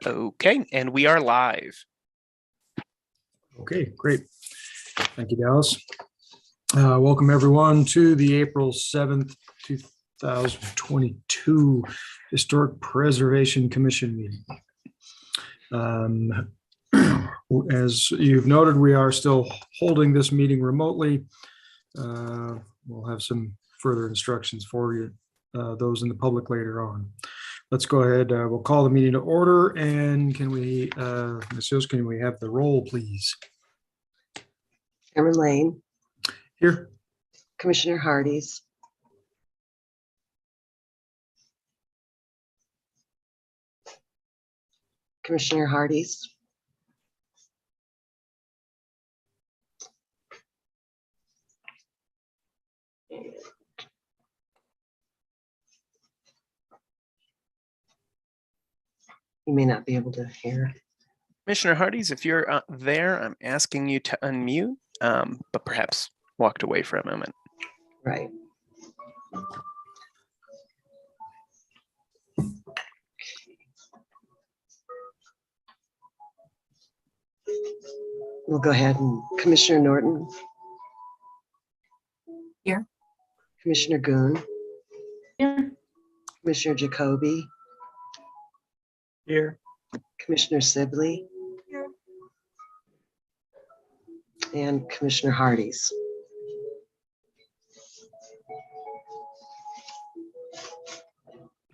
Okay, and we are live. Okay, great. Thank you, Dallas. Welcome everyone to the April 7th, 2022 Historic Preservation Commission meeting. As you've noted, we are still holding this meeting remotely. We'll have some further instructions for you, those in the public later on. Let's go ahead. We'll call the meeting to order. And can we, Ms. Hills, can we have the roll, please? Chairman Lane. Here. Commissioner Hardees. Commissioner Hardees. You may not be able to hear. Commissioner Hardees, if you're there, I'm asking you to unmute, but perhaps walked away for a moment. Right. We'll go ahead and Commissioner Norton. Here. Commissioner Goon. Here. Commissioner Jacoby. Here. Commissioner Sibley. Here. And Commissioner Hardees.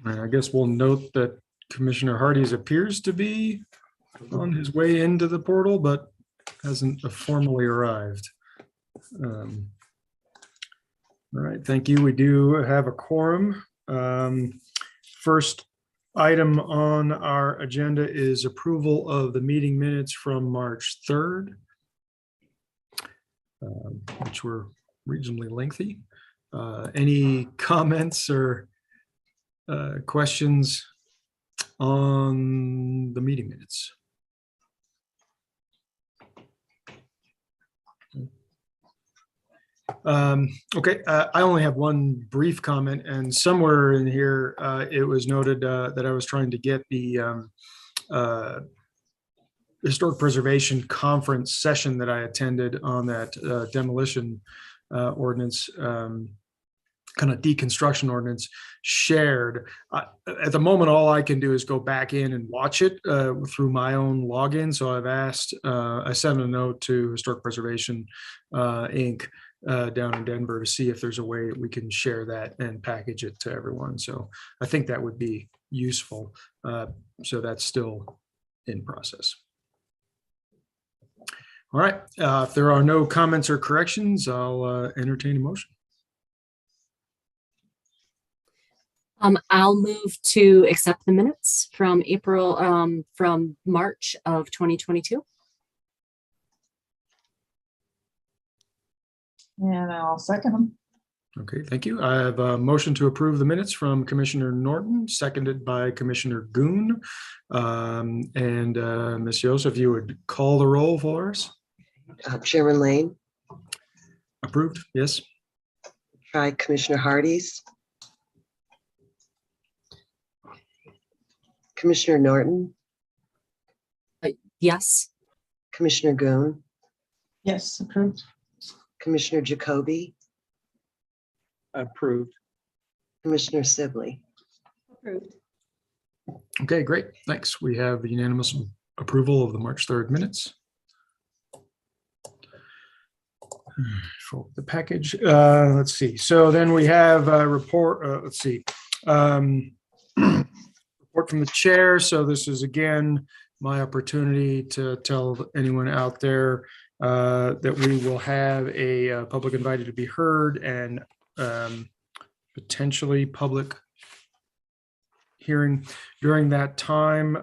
And I guess we'll note that Commissioner Hardees appears to be on his way into the portal, but hasn't formally arrived. All right, thank you. We do have a quorum. First item on our agenda is approval of the meeting minutes from March 3rd, which were reasonably lengthy. Any comments or questions on the meeting minutes? Okay, I only have one brief comment, and somewhere in here it was noted that I was trying to get the Historic Preservation Conference session that I attended on that demolition ordinance, kind of deconstruction ordinance, shared. At the moment, all I can do is go back in and watch it through my own login. So I've asked, I sent a note to Historic Preservation Inc. Down in Denver to see if there's a way we can share that and package it to everyone. So I think that would be useful. So that's still in process. All right, if there are no comments or corrections, I'll entertain a motion. I'll move to accept the minutes from from March of 2022. And I'll second them. Okay, thank you. I have a motion to approve the minutes from Commissioner Norton, seconded by Commissioner Goon. Ms. Joseph, you would call the roll for us. Chairman Lane. Approved, yes. Try Commissioner Hardees. Commissioner Norton. Yes. Commissioner Goon. Yes, approved. Commissioner Jacoby. Approved. Commissioner Sibley. Approved. Okay, great. Thanks. We have unanimous approval of the March 3rd minutes. For the package, let's see. So then we have a report. Let's see. Report from the chair. So this is again my opportunity to tell anyone out there that we will have a public invited to be heard and potentially public hearing during that time.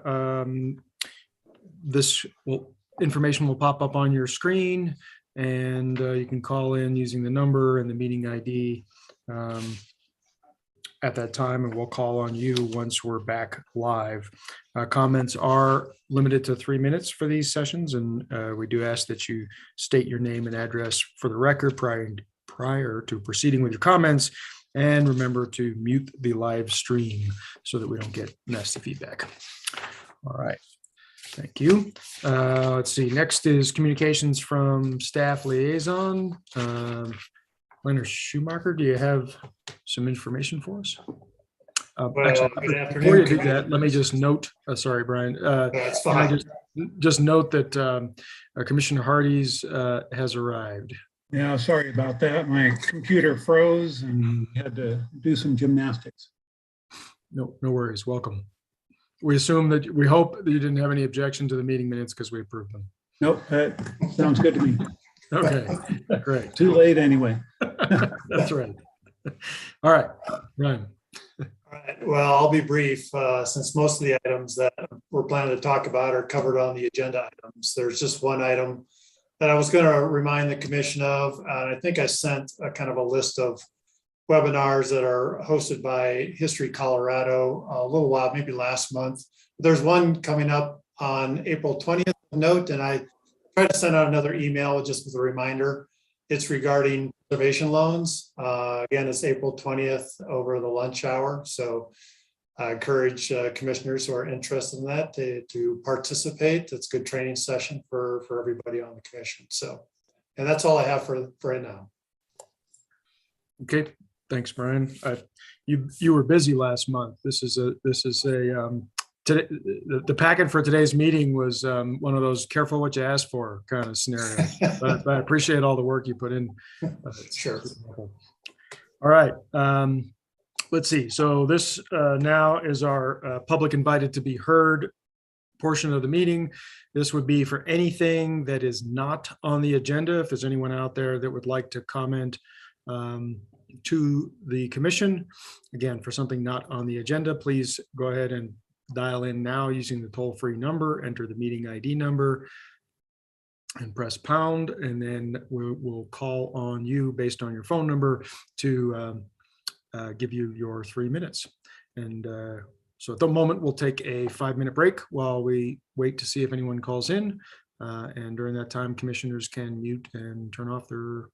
Information will pop up on your screen, and you can call in using the number and the meeting ID at that time, and we'll call on you once we're back live. Comments are limited to 3 minutes for these sessions, and we do ask that you state your name and address for the record prior to proceeding with your comments, and remember to mute the live stream so that we don't get nasty feedback. All right. Thank you. Let's see. Next is communications from staff liaison. Leonard Schumacher, do you have some information for us? Actually, Good before afternoon, you do that, let me just note, sorry, Brian. That's Can I fine. just note that Commissioner Hardy's has arrived. Yeah, sorry about that. My computer froze and had to do some gymnastics. No worries. Welcome. We hope that you didn't have any objection to the meeting minutes because we approved them. Nope, that sounds good to me. Okay, great. Too late anyway. That's right. All right, Ryan. All right, well, I'll be brief, since most of the items that we're planning to talk about are covered on the agenda items. There's just one item that I was going to remind the commission of, and I think I sent a kind of a list of webinars that are hosted by History Colorado a little while, maybe last month. There's one coming up on April 20th note, and I tried to send out another email just with a reminder. It's regarding reservation loans. Again, it's April 20th over the lunch hour. So I encourage commissioners who are interested in that to participate. It's a good training session for everybody on the commission. So, and that's all I have for right now. Okay, thanks, Brian. You were busy last month. This is a today, the packet for today's meeting was one of those careful what you ask for kind of scenarios. But I appreciate all the work you put in. Sure. All right. Let's see. So this now is our public invited to be heard portion of the meeting. This would be for anything that is not on the agenda. If there's anyone out there that would like to comment to the commission, again, for something not on the agenda, please go ahead and dial in now using the toll-free number, enter the meeting ID number, and press pound, and then we'll call on you based on your phone number to give you your 3 minutes. And so at the moment, we'll take a 5-minute break while we wait to see if anyone calls in. And during that time, commissioners can mute and turn off their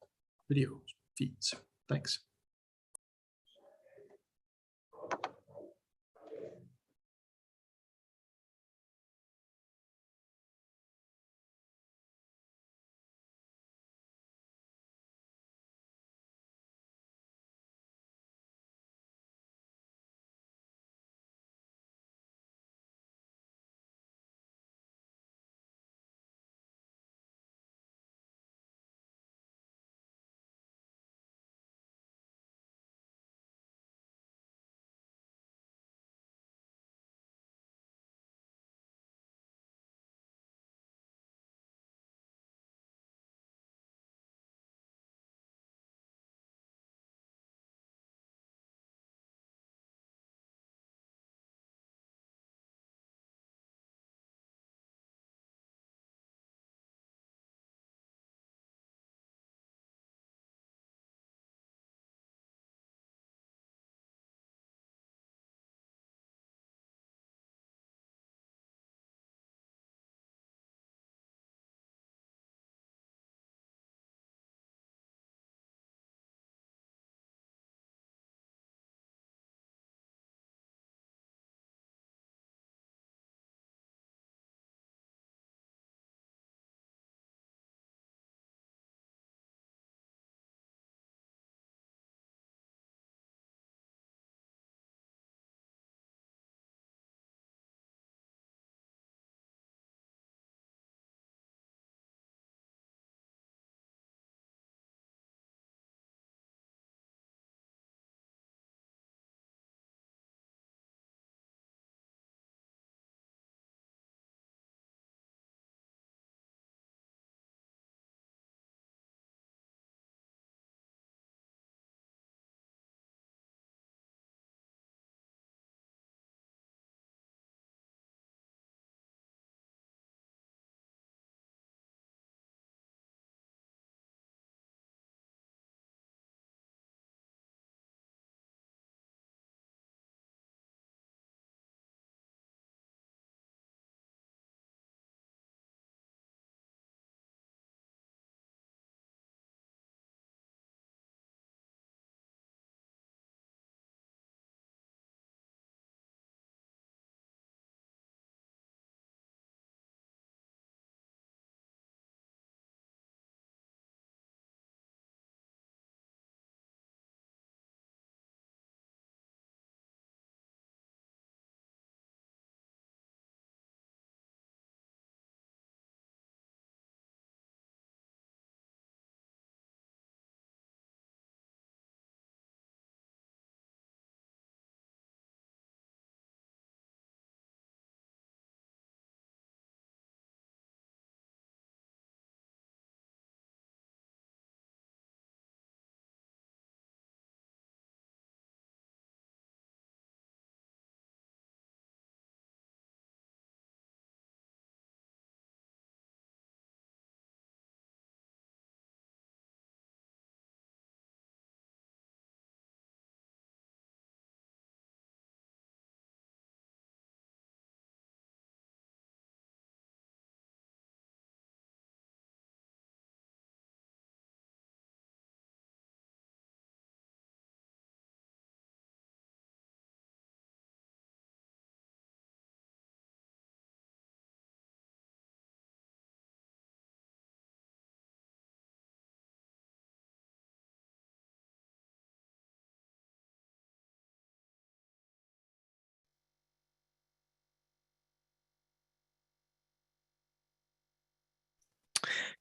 video feeds. Thanks.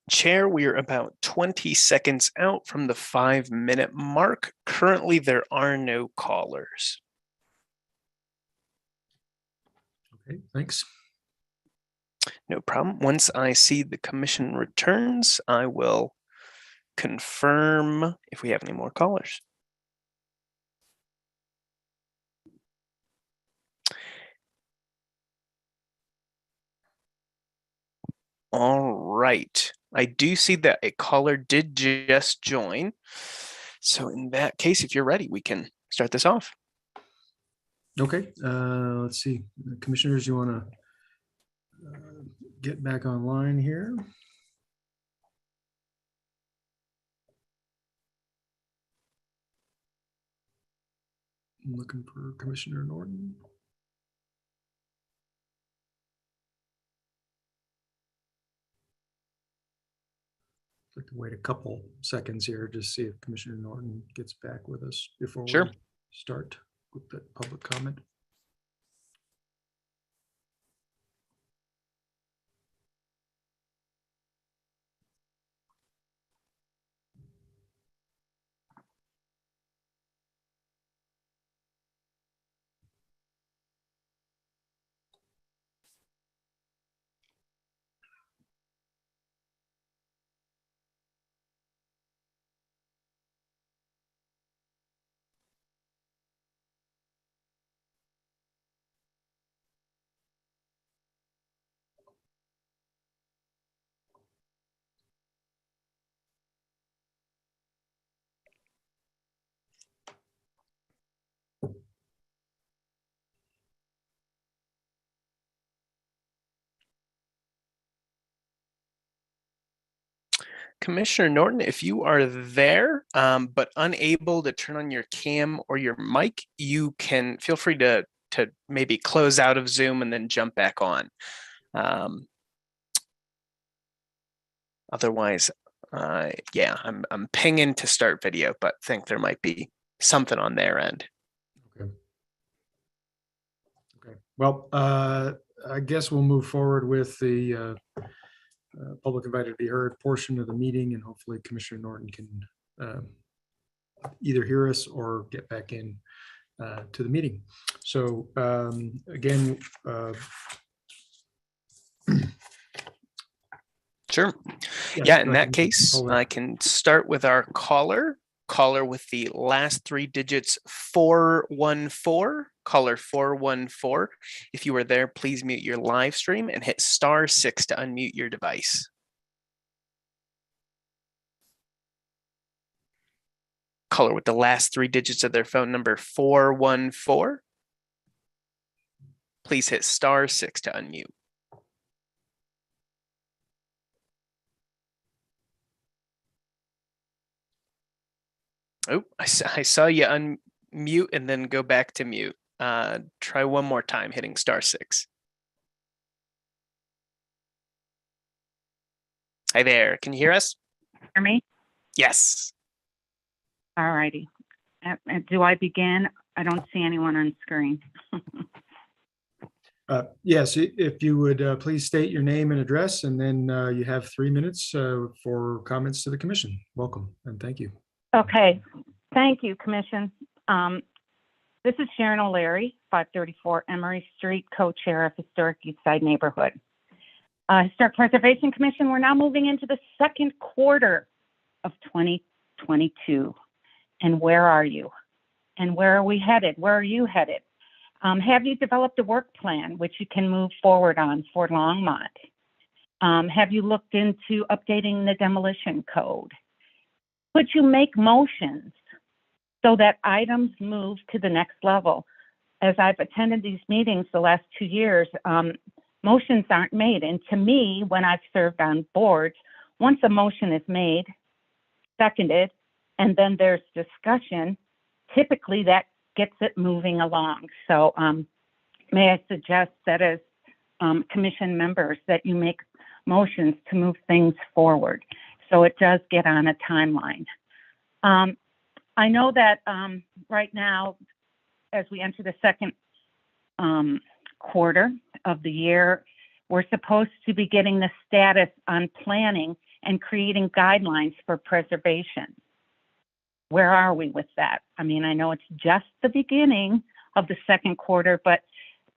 Chair, we are about 20 seconds out from the 5-minute mark. Currently, there are no callers. Okay, thanks. No problem. Once I see the commission returns, I will confirm if we have any more callers. All right. I do see that a caller did just join. So in that case, if you're ready, we can start this off. Okay, let's see. Commissioners, you want to get back online here? I'm looking for Commissioner Norton. I'd like to wait a couple seconds here, just see if Commissioner Norton gets back with us before Sure. we start with the public comment. Commissioner Norton, if you are there, but unable to turn on your cam or your mic, you can feel free to maybe close out of Zoom and then jump back on. Otherwise, yeah, I'm pinging to start video, but think there might be something on their end. Okay. Okay. Well, I guess we'll move forward with the public invited to be heard portion of the meeting, and hopefully Commissioner Norton can either hear us or get back in to the meeting. So again, Sure. yes, Yeah, in go that ahead. case, Hold on. I can start with our caller with the last 3 digits 414, caller 414. If you are there, please mute your live stream and hit *6 to unmute your device. Caller with the last 3 digits of their phone number 414. Please hit *6 to unmute. Oh, I saw you unmute and then go back to mute. Try one more time, hitting *6. Hi there, can you hear us? Hear me? Yes. All righty. Do I begin? I don't see anyone on screen. Yes, if you would please state your name and address, and then you have 3 minutes for comments to the commission. Welcome and thank you. Okay. Thank you, Commission. This is Sharon O'Leary, 534 Emery Street, co-chair of Historic Eastside Neighborhood. Historic Preservation Commission, we're now moving into the second quarter of 2022. And where are you? And where are we headed? Where are you headed? Have you developed a work plan which you can move forward on for Longmont? Have you looked into updating the demolition code? Could you make motions so that items move to the next level? As I've attended these meetings the last 2 years, motions aren't made. And to me, when I've served on boards, once a motion is made, seconded, and then there's discussion, typically that gets it moving along. So may I suggest that as commission members that you make motions to move things forward so it does get on a timeline. I know that right now, as we enter the second quarter of the year, we're supposed to be getting the status on planning and creating guidelines for preservation. Where are we with that? I mean, I know it's just the beginning of the second quarter, but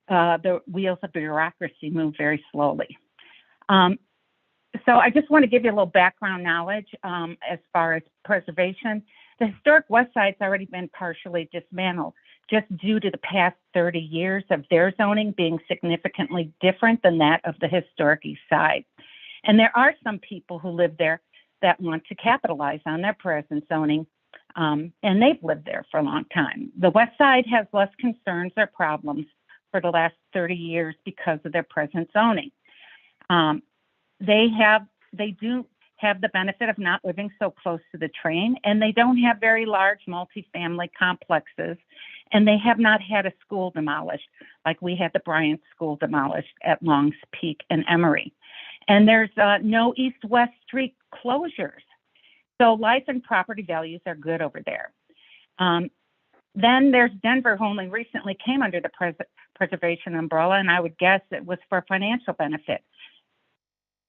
the wheels of bureaucracy move very slowly. So I just want to give you a little background knowledge as far as preservation. The historic West Side's already been partially dismantled just due to the past 30 years of their zoning being significantly different than that of the historic East Side. And there are some people who live there that want to capitalize on their present zoning, and they've lived there for a long time. The West Side has less concerns or problems for the last 30 years because of their present zoning. They do have the benefit of not living so close to the train, and they don't have very large multifamily complexes, and they have not had a school demolished like we had the Bryant School demolished at Longs Peak and Emory. And there's no east-west street closures. So life and property values are good over there. Then there's Denver, who only recently came under the preservation umbrella, and I would guess it was for financial benefit.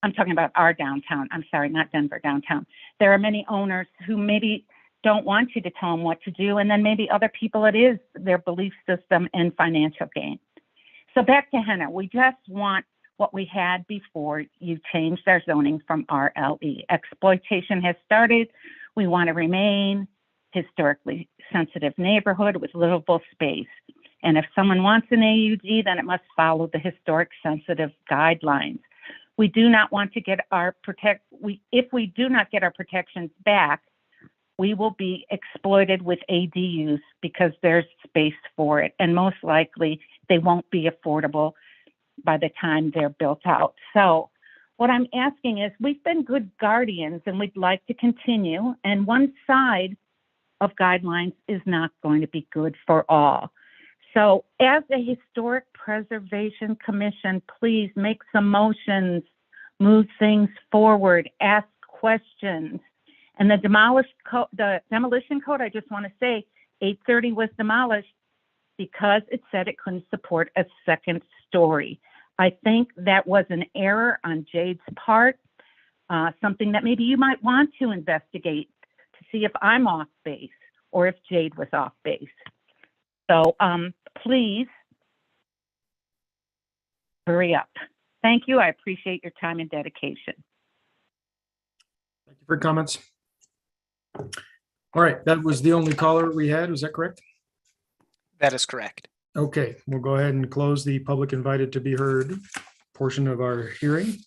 I'm talking about our downtown. I'm sorry, not Denver downtown. There are many owners who maybe don't want you to tell them what to do, and then maybe other people it is their belief system and financial gain. So back to Henna, we just want what we had before you changed our zoning from RLE. Exploitation has started. We want to remain historically sensitive neighborhood with livable space. And if someone wants an AUD, then it must follow the historic sensitive guidelines. We do not want to get our if we do not get our protections back, we will be exploited with ADUs because there's space for it. And most likely they won't be affordable by the time they're built out. So what I'm asking is, we've been good guardians and we'd like to continue. And one side of guidelines is not going to be good for all. So as a Historic Preservation Commission, please make some motions, move things forward, ask questions. And the demolition code, I just want to say, 830 was demolished because it said it couldn't support a second story. I think that was an error on Jade's part, something that maybe you might want to investigate to see if I'm off base or if Jade was off base. So please hurry up. Thank you. I appreciate your time and dedication. Thank you for your comments. All right, that was the only caller we had. Was that correct? That is correct. Okay, we'll go ahead and close the public invited to be heard portion of our hearing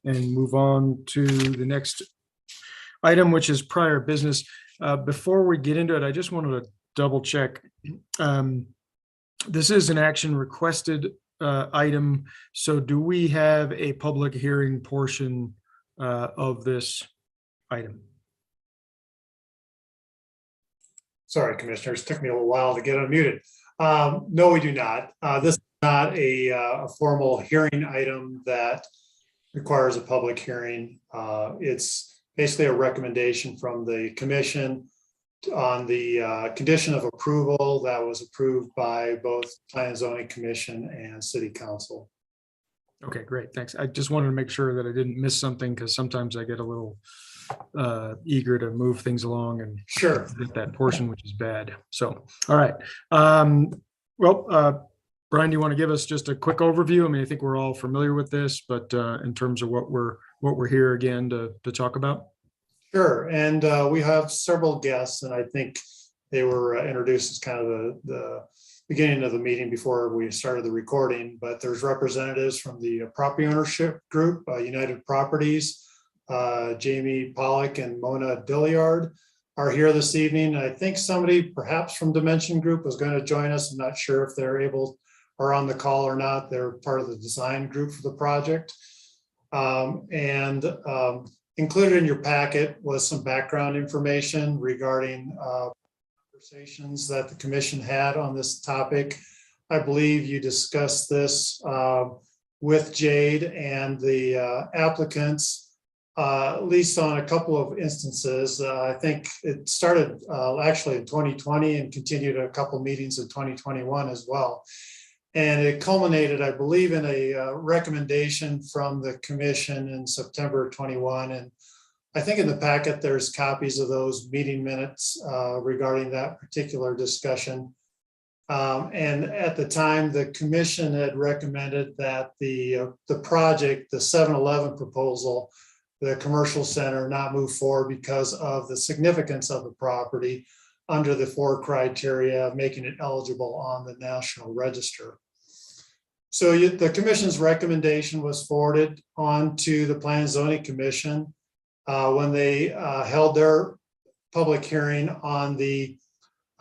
and move on to the next item, which is prior business. Before we get into it, I just wanted to double check. This is an action requested item. So do we have a public hearing portion of this item? Sorry, commissioners, took me a little while to get unmuted. No, we do not. This is not a formal hearing item that requires a public hearing. It's basically a recommendation from the commission on the condition of approval that was approved by both Plan and Zoning Commission and City Council. Okay, great, thanks. I just wanted to make sure that I didn't miss something, because sometimes I get a little eager to move things along and Sure. get that portion, which is bad. So, all right. Brian, do you want to give us just a quick overview? I mean, I think we're all familiar with this, but in terms of what we're here again to talk about. Sure, and we have several guests, and I think they were introduced as kind of the beginning of the meeting before we started the recording, but there's representatives from the property ownership group, United Properties, Jamie Pollock and Mona Dilliard are here this evening. And I think somebody perhaps from Dimension Group was going to join us. I'm not sure if they're able or on the call or not. They're part of the design group for the project. Included in your packet was some background information regarding conversations that the commission had on this topic. I believe you discussed this with Jade and the applicants, at least on a couple of instances. I think it started actually in 2020 and continued a couple meetings in 2021 as well. And it culminated, I believe, in a recommendation from the commission in September 21. And I think in the packet, there's copies of those meeting minutes regarding that particular discussion. And at the time, the commission had recommended that the project, the 7-Eleven proposal, the commercial center, not move forward because of the significance of the property under the 4 criteria of making it eligible on the National Register. So the commission's recommendation was forwarded on to the Plan and Zoning Commission when they held their public hearing on the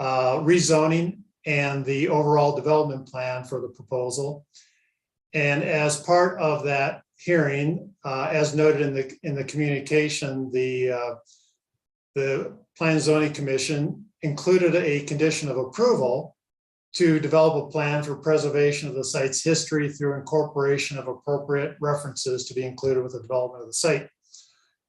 rezoning and the overall development plan for the proposal. And as part of that hearing, as noted in the communication, the Plan and Zoning Commission included a condition of approval to develop a plan for preservation of the site's history through incorporation of appropriate references to be included with the development of the site.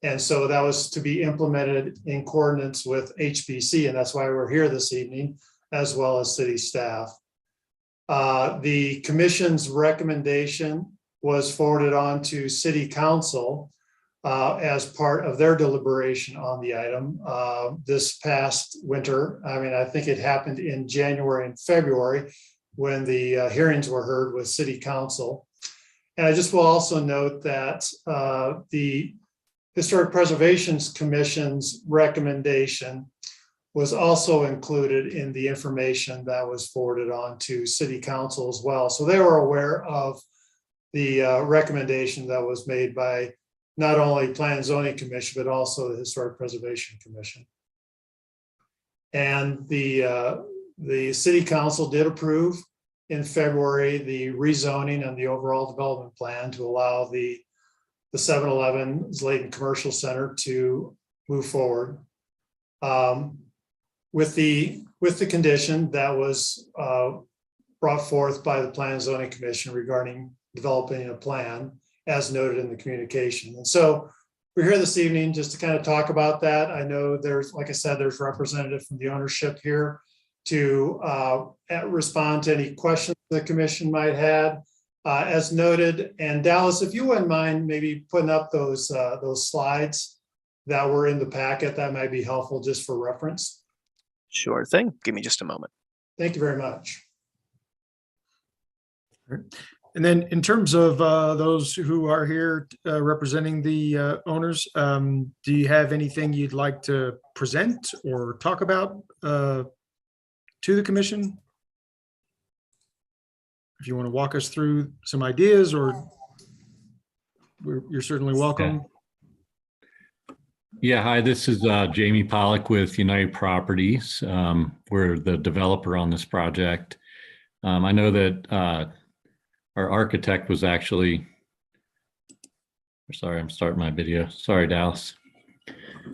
And so that was to be implemented in coordinates with HPC, and that's why we're here this evening, as well as city staff. The commission's recommendation was forwarded on to City Council as part of their deliberation on the item this past winter. I mean, I think it happened in January and February when the hearings were heard with City Council. And I just will also note that the Historic Preservation Commission's recommendation was also included in the information that was forwarded on to City Council as well. So they were aware of the recommendation that was made by not only Plan and Zoning Commission, but also the Historic Preservation Commission. And the City Council did approve in February the rezoning and the overall development plan to allow the 7-Eleven Layton Commercial Center to move forward. With the condition that was brought forth by the Plan and Zoning Commission regarding developing a plan as noted in the communication. And so we're here this evening just to kind of talk about that. I know there's, like I said, there's representative from the ownership here to respond to any questions the commission might have. As noted, and Dallas, if you wouldn't mind maybe putting up those slides that were in the packet, that might be helpful just for reference. Sure thing. Give me just a moment. Thank you very much. And then in terms of those who are here representing the owners, do you have anything you'd like to present or talk about to the commission? If you want to walk us through some ideas, or you're certainly welcome. Yeah, hi, this is Jamie Pollock with United Properties. We're the developer on this project. I know that our architect was actually, sorry, I'm starting my video. Sorry, Dallas.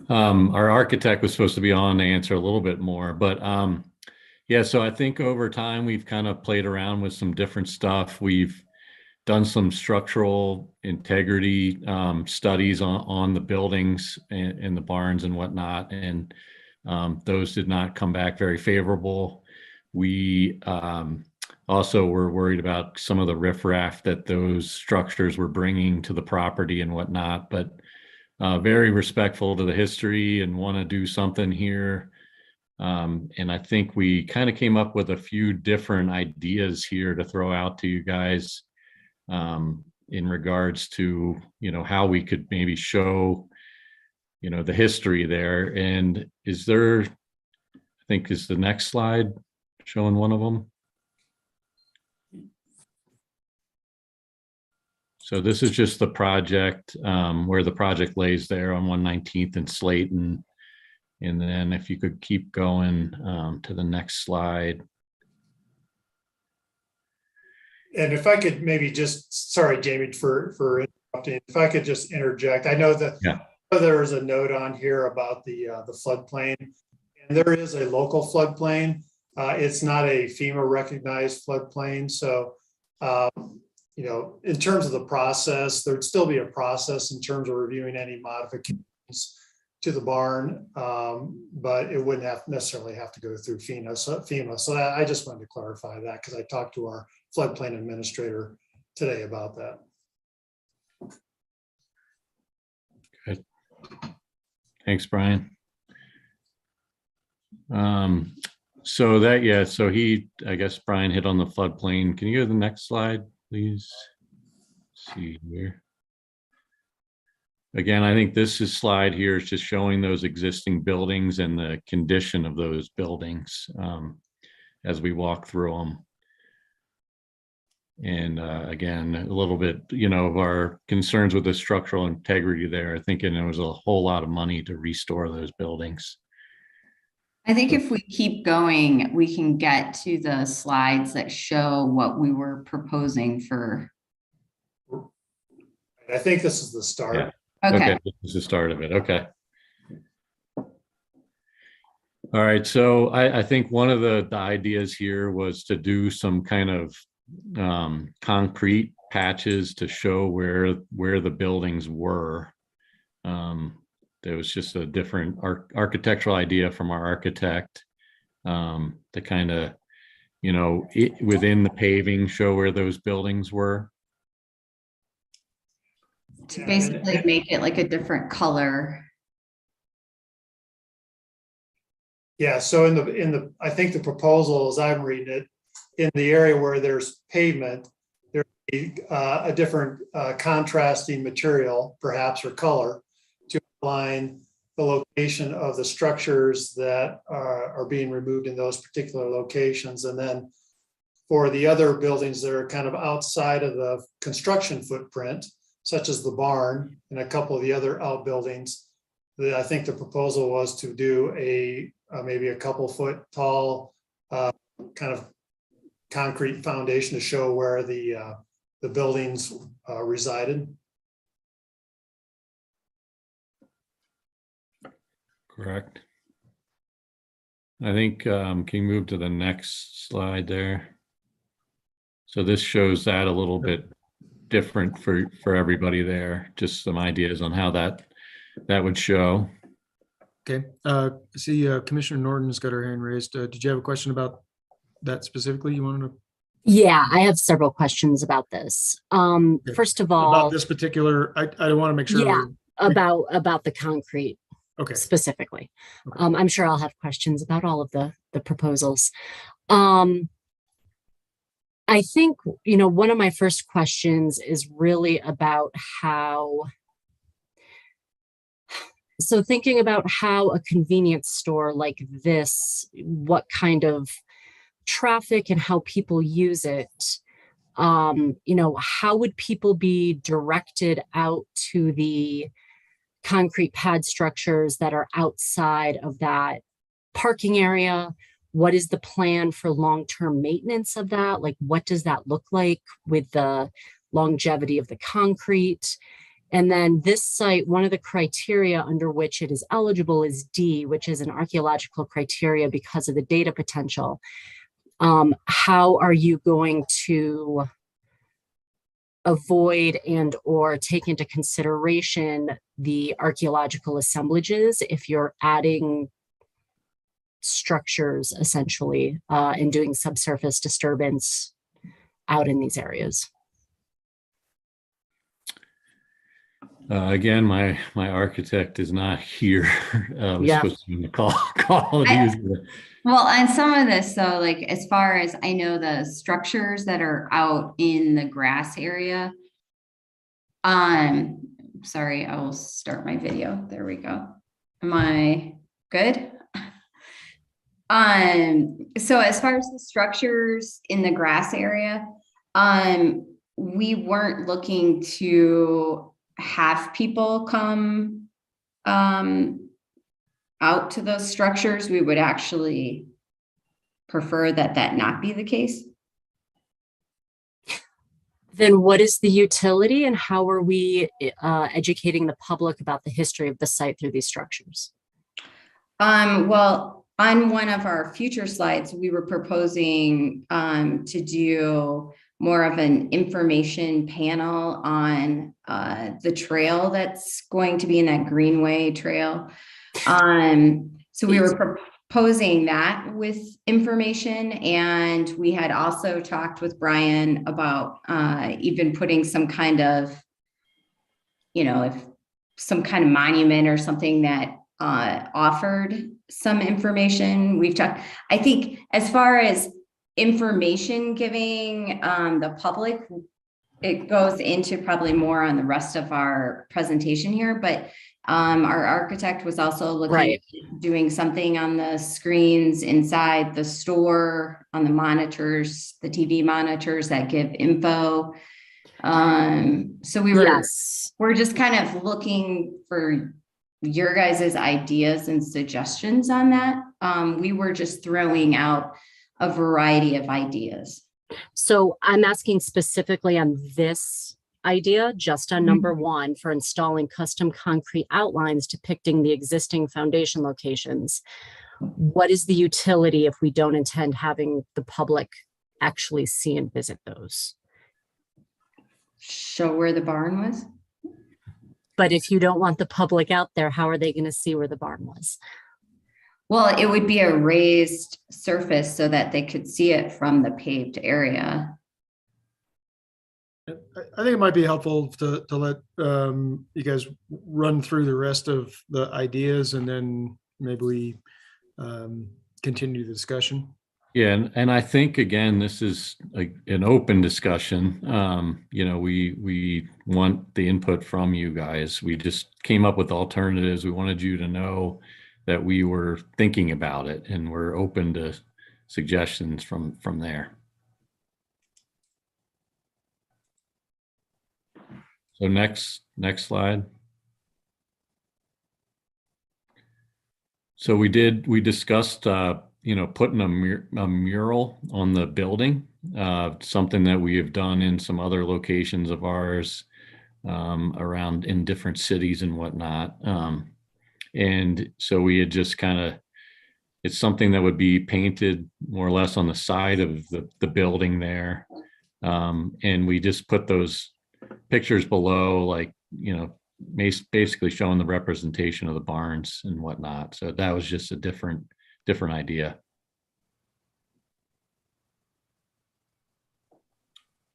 Our architect was supposed to be on to answer a little bit more, but yeah, so I think over time we've kind of played around with some different stuff. We've done some structural integrity studies on the buildings and the barns and whatnot, and those did not come back very favorable. We also were worried about some of the riffraff that those structures were bringing to the property and whatnot, but very respectful to the history and want to do something here. And I think we kind of came up with a few different ideas here to throw out to you guys in regards to, you know, how we could maybe show, you know, the history there. And is there, I think, is the next slide showing one of them? So this is just the project where the project lays there on 119th and Slayton. And then if you could keep going to the next slide. And if I could maybe just, sorry, Jamie, for interrupting, if I could just interject. I know that there is a note on here about the floodplain, and there is a local floodplain. It's not a FEMA recognized floodplain. So, you know, in terms of the process, there'd still be a process in terms of reviewing any modifications to the barn, but it wouldn't necessarily have to go through FEMA. So that, I just wanted to clarify that because I talked to our floodplain administrator today about that. Good. Thanks, Brian. So I guess Brian hit on the floodplain. Can you go to the next slide, please? Let's see here. Again, I think this slide here is just showing those existing buildings and the condition of those buildings as we walk through them. And again, a little bit, of our concerns with the structural integrity there, thinking there was a whole lot of money to restore those buildings. I think if we keep going, we can get to the slides that show what we were proposing for. I think this is the start. Yeah. Okay. This is the start of it. Okay. All right. So I think one of the ideas here was to do some kind of concrete patches to show where the buildings were. There was just a different architectural idea from our architect to kind of, within the paving, show where those buildings were. To basically make it like a different color. Yeah, so I think the proposal, as I'm reading it, in the area where there's pavement, there'd be a different contrasting material, perhaps, or color, to align the location of the structures that are being removed in those particular locations. And then for the other buildings that are kind of outside of the construction footprint, such as the barn and a couple of the other outbuildings, I think the proposal was to do maybe a couple foot tall kind of concrete foundation to show where the buildings resided. Correct. I think, can you move to the next slide there? So this shows that a little bit different for everybody there, just some ideas on how that would show. Okay, I see Commissioner Norton's got her hand raised. Did you have a question about that specifically? You wanted to? Yeah, I have several questions about this. First of all, about this particular, I want to make sure. Yeah, about the concrete. Okay. Specifically. Okay. I'm sure I'll have questions about all of the proposals. I think, one of my first questions is really about thinking about how a convenience store like this, what kind of traffic and how people use it, how would people be directed out to the concrete pad structures that are outside of that parking area? What is the plan for long-term maintenance of that? Like, what does that look like with the longevity of the concrete? And then this site, one of the criteria under which it is eligible is D, which is an archaeological criteria because of the data potential. How are you going to avoid and or take into consideration the archaeological assemblages if you're adding structures essentially and doing subsurface disturbance out in these areas? Again, my architect is not here. We're Yeah. supposed to be in the call. Well, on some of this, though, like as far as I know, the structures that are out in the grass area. Sorry, I will start my video. There we go. Am I good? So as far as the structures in the grass area, we weren't looking to have people come out to those structures. We would actually prefer that not be the case. Then what is the utility and how are we educating the public about the history of the site through these structures? Well, on one of our future slides, we were proposing to do more of an information panel on the trail that's going to be in that Greenway trail. So we were proposing that with information, and we had also talked with Brian about even putting some kind of, if some kind of monument or something that offered some information. We've talked, I think as far as information giving the public, it goes into probably more on the rest of our presentation here, but our architect was also looking at doing something on the screens inside the store, on the monitors, the TV monitors that give info. So we're just kind of looking for your guys' ideas and suggestions on that. We were just throwing out a variety of ideas. So I'm asking specifically on this idea, just on number one, for installing custom concrete outlines depicting the existing foundation locations. What is the utility if we don't intend having the public actually see and visit those? Show where the barn was? But if you don't want the public out there, how are they going to see where the barn was? Well, it would be a raised surface so that they could see it from the paved area. I think it might be helpful to let you guys run through the rest of the ideas, and then maybe we continue the discussion. Yeah, and I think, again, this is an open discussion. We want the input from you guys. We just came up with alternatives. We wanted you to know that we were thinking about it, and we're open to suggestions from there. So next slide. So we discussed, putting a mural on the building, something that we have done in some other locations of ours around in different cities and whatnot. And so we had just it's something that would be painted more or less on the side of the building there. And we just put those pictures below, basically showing the representation of the barns and whatnot. So that was just a different idea.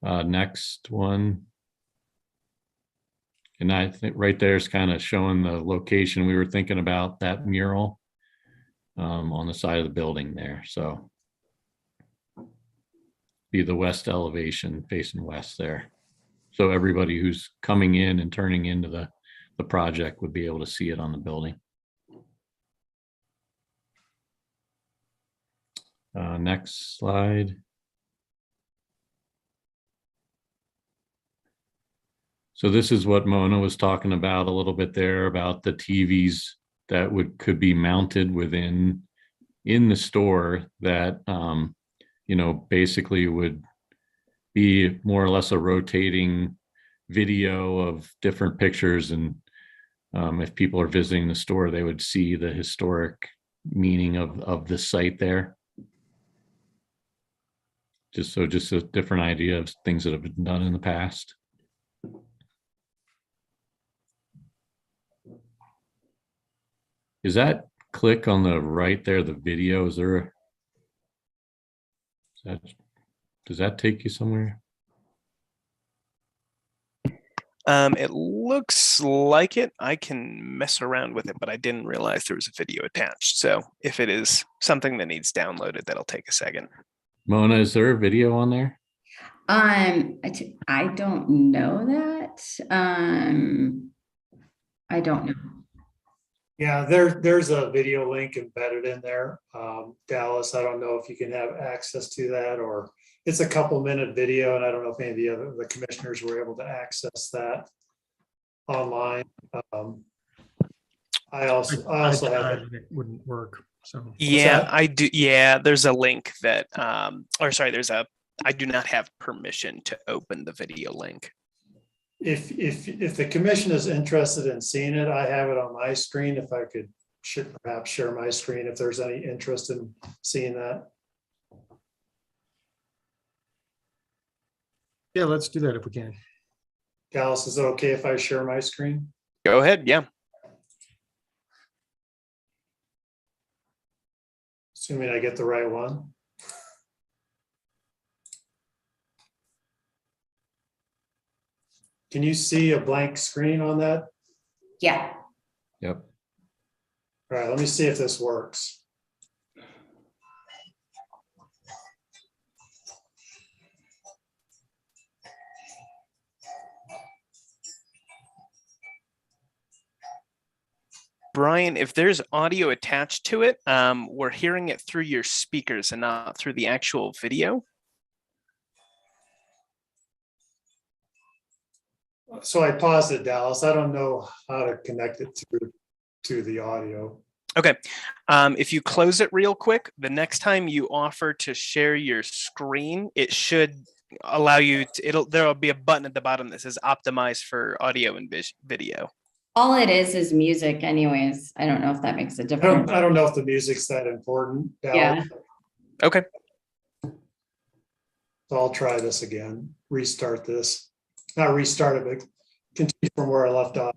Next one. And I think right there is kind of showing the location. We were thinking about that mural on the side of the building there. So be the west elevation facing west there. So everybody who's coming in and turning into the project would be able to see it on the building. Next slide. So this is what Mona was talking about a little bit there, about the TVs that could be mounted in the store that basically would be more or less a rotating video of different pictures, and if people are visiting the store, they would see the historic meaning of the site there. Just a different idea of things that have been done in the past. Is that click on the right there, the video? Does that take you somewhere? It looks like it. I can mess around with it, but I didn't realize there was a video attached. So if it is something that needs downloaded, that'll take a second. Mona, is there a video on there? I don't know that. I don't know. Yeah, there's a video link embedded in there. Dallas, I don't know if you can have access to that, or it's a couple-minute video, and I don't know if any of the commissioners were able to access that online. I also have it. It wouldn't work. So yeah, I do. Yeah, there's a link that, I do not have permission to open the video link. If the commission is interested in seeing it, I have it on my screen. If I could perhaps share my screen, if there's any interest in seeing that. yeah, let's do that if we can. Dallas, is it okay if I share my screen? Go ahead. Yeah. Assuming I get the right one. Can you see a blank screen on that? Yeah. Yep. All right, let me see if this works. Brian, if there's audio attached to it, we're hearing it through your speakers and not through the actual video. So I paused it, Dallas. I don't know how to connect it to the audio. Okay, if you close it real quick, the next time you offer to share your screen, it should allow you to, there'll be a button at the bottom that says optimize for audio and video. All it is music anyways. I don't know if that makes a difference. I don't know if the music's that important, Dallas. Yeah. Okay. So I'll try this again, restart this. Not restart it, but continue from where I left off.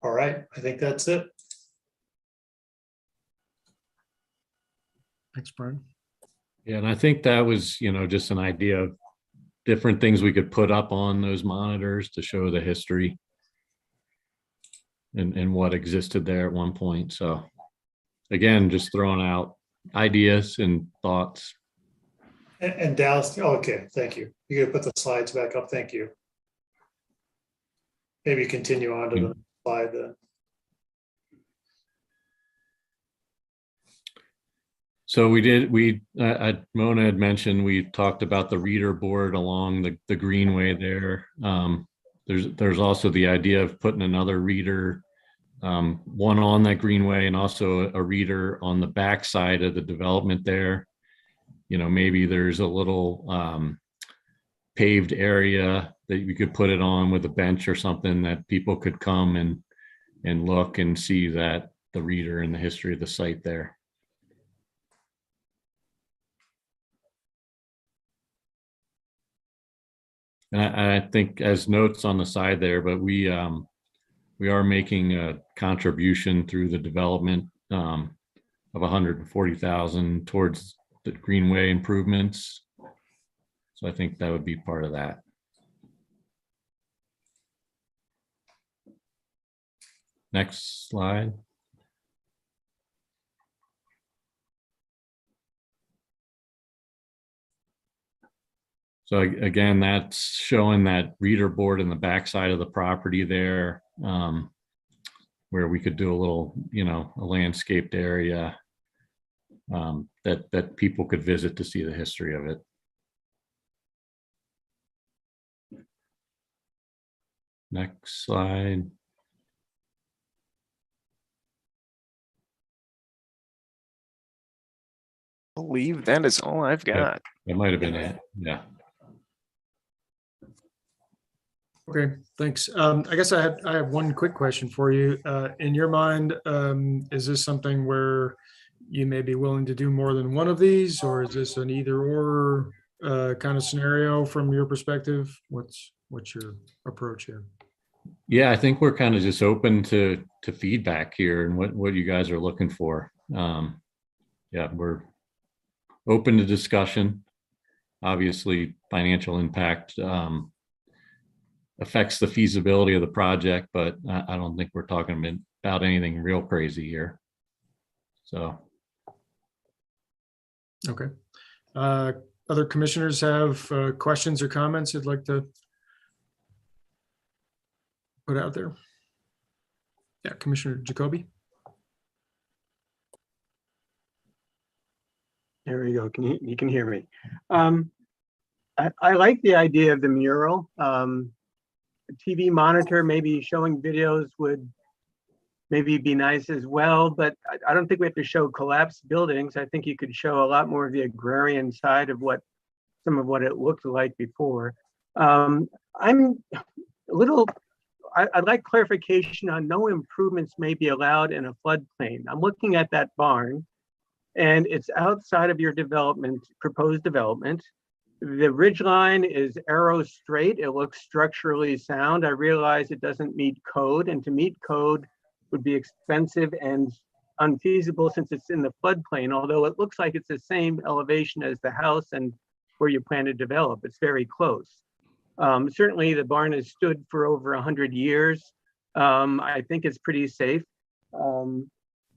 All right, I think that's it. Thanks, Brian. Yeah, and I think that was, just an idea of different things we could put up on those monitors to show the history and what existed there at one point. So again, just throwing out ideas and thoughts. And Dallas, okay, thank you. You gotta put the slides back up. Thank you. Maybe continue on to the next slide then. So Mona had mentioned, we talked about the reader board along the greenway there. There's also the idea of putting another reader, one on that greenway and also a reader on the back side of the development there. Maybe there's a little paved area that you could put it on with a bench or something that people could come and look and see that the reader and the history of the site there. And I think as notes on the side there, but we are making a contribution through the development of 140,000 towards the greenway improvements. So I think that would be part of that. Next slide. So again, that's showing that reader board in the backside of the property there, where we could do a little, a landscaped area that people could visit to see the history of it. Next slide. I believe that is all I've got. That might have been it. Yeah. Okay, thanks. I guess I have one quick question for you. In your mind, is this something where you may be willing to do more than one of these, or is this an either or kind of scenario from your perspective? What's your approach here? Yeah, I think we're kind of just open to feedback here and what you guys are looking for. Yeah, we're open to discussion. Obviously, financial impact affects the feasibility of the project, but I don't think we're talking about anything real crazy here. So. Okay. Other commissioners have questions or comments you'd like to put out there? Yeah, Commissioner Jacoby. There we go. You can hear me. I like the idea of the mural. A TV monitor, maybe showing videos would maybe be nice as well, but I don't think we have to show collapsed buildings. I think you could show a lot more of the agrarian side of some of what it looked like before. I'm a little, I'd like clarification on no improvements may be allowed in a floodplain. I'm looking at that barn and it's outside of your proposed development. The ridge line is arrow straight. It looks structurally sound. I realize it doesn't meet code, and to meet code would be expensive and unfeasible since it's in the floodplain, although it looks like it's the same elevation as the house and where you plan to develop. It's very close. Certainly the barn has stood for over 100 years. I think it's pretty safe.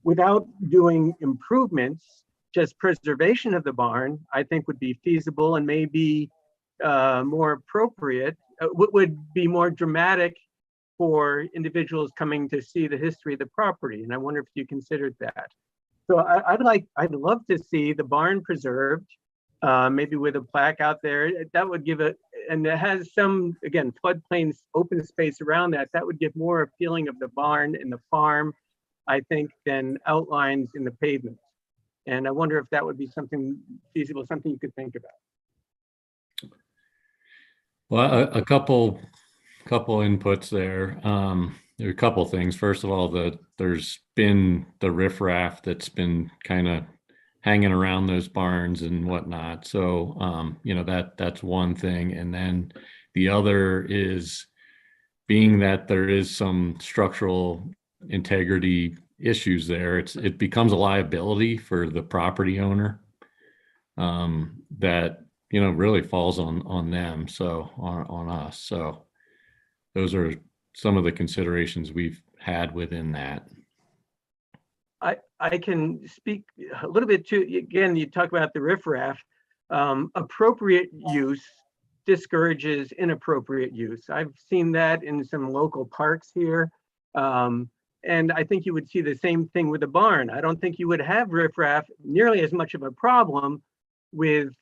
Without doing improvements, just preservation of the barn, I think would be feasible and maybe more appropriate, would be more dramatic for individuals coming to see the history of the property. And I wonder if you considered that. So I'd love to see the barn preserved, maybe with a plaque out there. That would give it, and it has some, again, floodplains, open space around that. That would give more a feeling of the barn and the farm, I think, than outlines in the pavement. And I wonder if that would be something feasible, something you could think about. Well, a couple inputs there. There are a couple things. First of all, there's been the riffraff that's been kind of hanging around those barns and whatnot. So, that's one thing. And then the other is, being that there is some structural integrity issues there, it becomes a liability for the property owner that really falls on them, so on us. So those are some of the considerations we've had within that. I can speak a little bit to, again, you talk about the riffraff. Appropriate use discourages inappropriate use. I've seen that in some local parks here. And I think you would see the same thing with the barn. I don't think you would have riffraff nearly as much of a problem with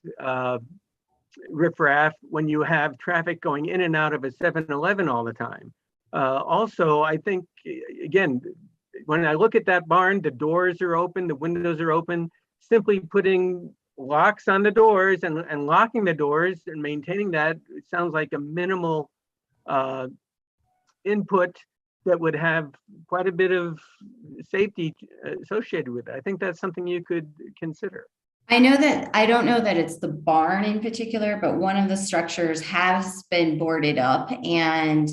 riffraff when you have traffic going in and out of a 7-Eleven all the time. Also, I think, again, when I look at that barn, the doors are open, the windows are open. Simply putting locks on the doors and locking the doors and maintaining that, it sounds like a minimal input that would have quite a bit of safety associated with it. I think that's something you could consider. I don't know that it's the barn in particular, but one of the structures has been boarded up, and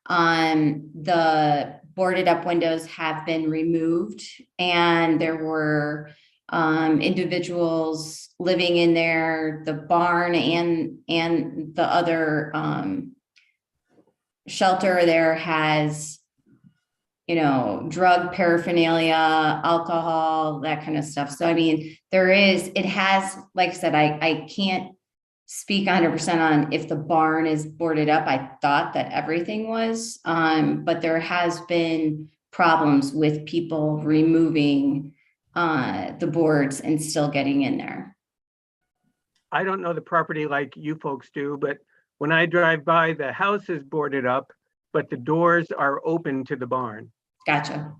the boarded up windows have been removed, and there were individuals living in there. The barn and the other shelter there has, drug paraphernalia, alcohol, that kind of stuff. So, I mean, it has, like I said, I can't speak 100% on if the barn is boarded up. I thought that everything was, but there has been problems with people removing the boards and still getting in there. I don't know the property like you folks do, but when I drive by, the house is boarded up, but the doors are open to the barn. Gotcha.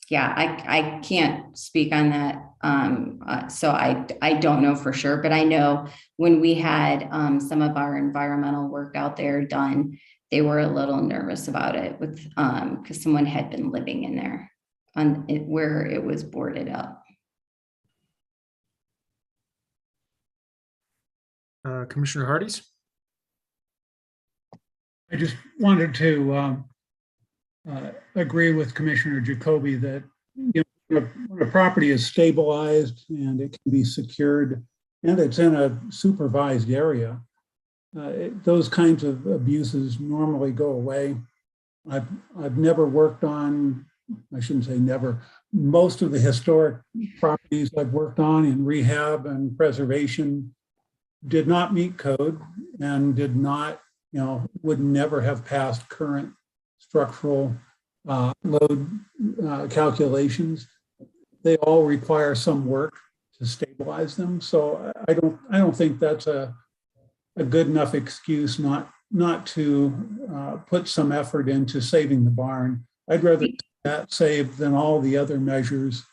Yeah, I can't speak on that. So I don't know for sure, but I know when we had some of our environmental work out there done, they were a little nervous about it with because someone had been living in there on it where it was boarded up. Commissioner Hardee's? I just wanted to agree with Commissioner Jacoby that when a property is stabilized and it can be secured and it's in a supervised area, those kinds of abuses normally go away. I've never worked on, I shouldn't say never, most of the historic properties I've worked on in rehab and preservation did not meet code and did not, would never have passed current structural load calculations. They all require some work to stabilize them. So I don't think that's a good enough excuse not to put some effort into saving the barn. I'd rather that saved than all the other measures.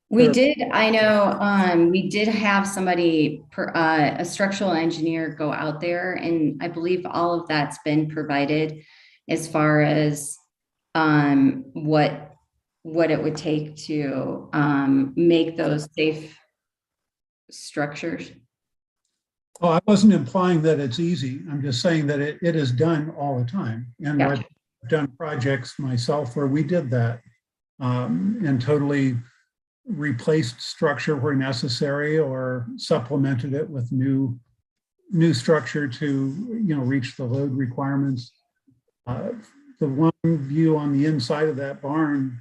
We did, I know, we did have somebody, a structural engineer go out there, and I believe all of that's been provided as far as what it would take to make those safe structures. Oh, I wasn't implying that it's easy. I'm just saying that it is done all the time. And Gotcha. I've done projects myself where we did that and totally replaced structure where necessary or supplemented it with new structure to reach the load requirements. The one view on the inside of that barn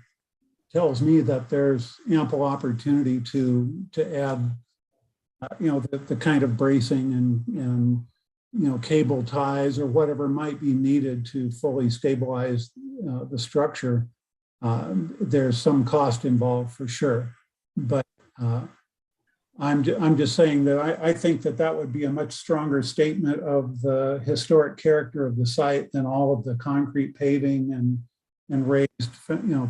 tells me that there's ample opportunity to add the kind of bracing and cable ties or whatever might be needed to fully stabilize the structure. There's some cost involved for sure, but I'm just saying that I think that would be a much stronger statement of the historic character of the site than all of the concrete paving and raised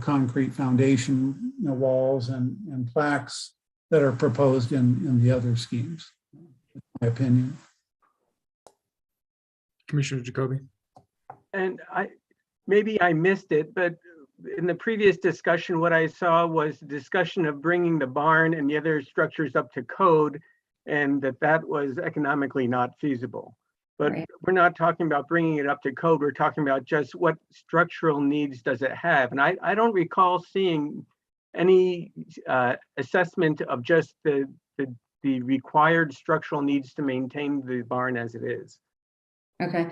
concrete foundation walls and plaques that are proposed in the other schemes, in my opinion. Commissioner Jacoby? And maybe I missed it, but in the previous discussion, what I saw was discussion of bringing the barn and the other structures up to code, and that was economically not feasible. But Right. We're not talking about bringing it up to code. We're talking about just what structural needs does it have. And I don't recall seeing any assessment of just the required structural needs to maintain the barn as it is. Okay.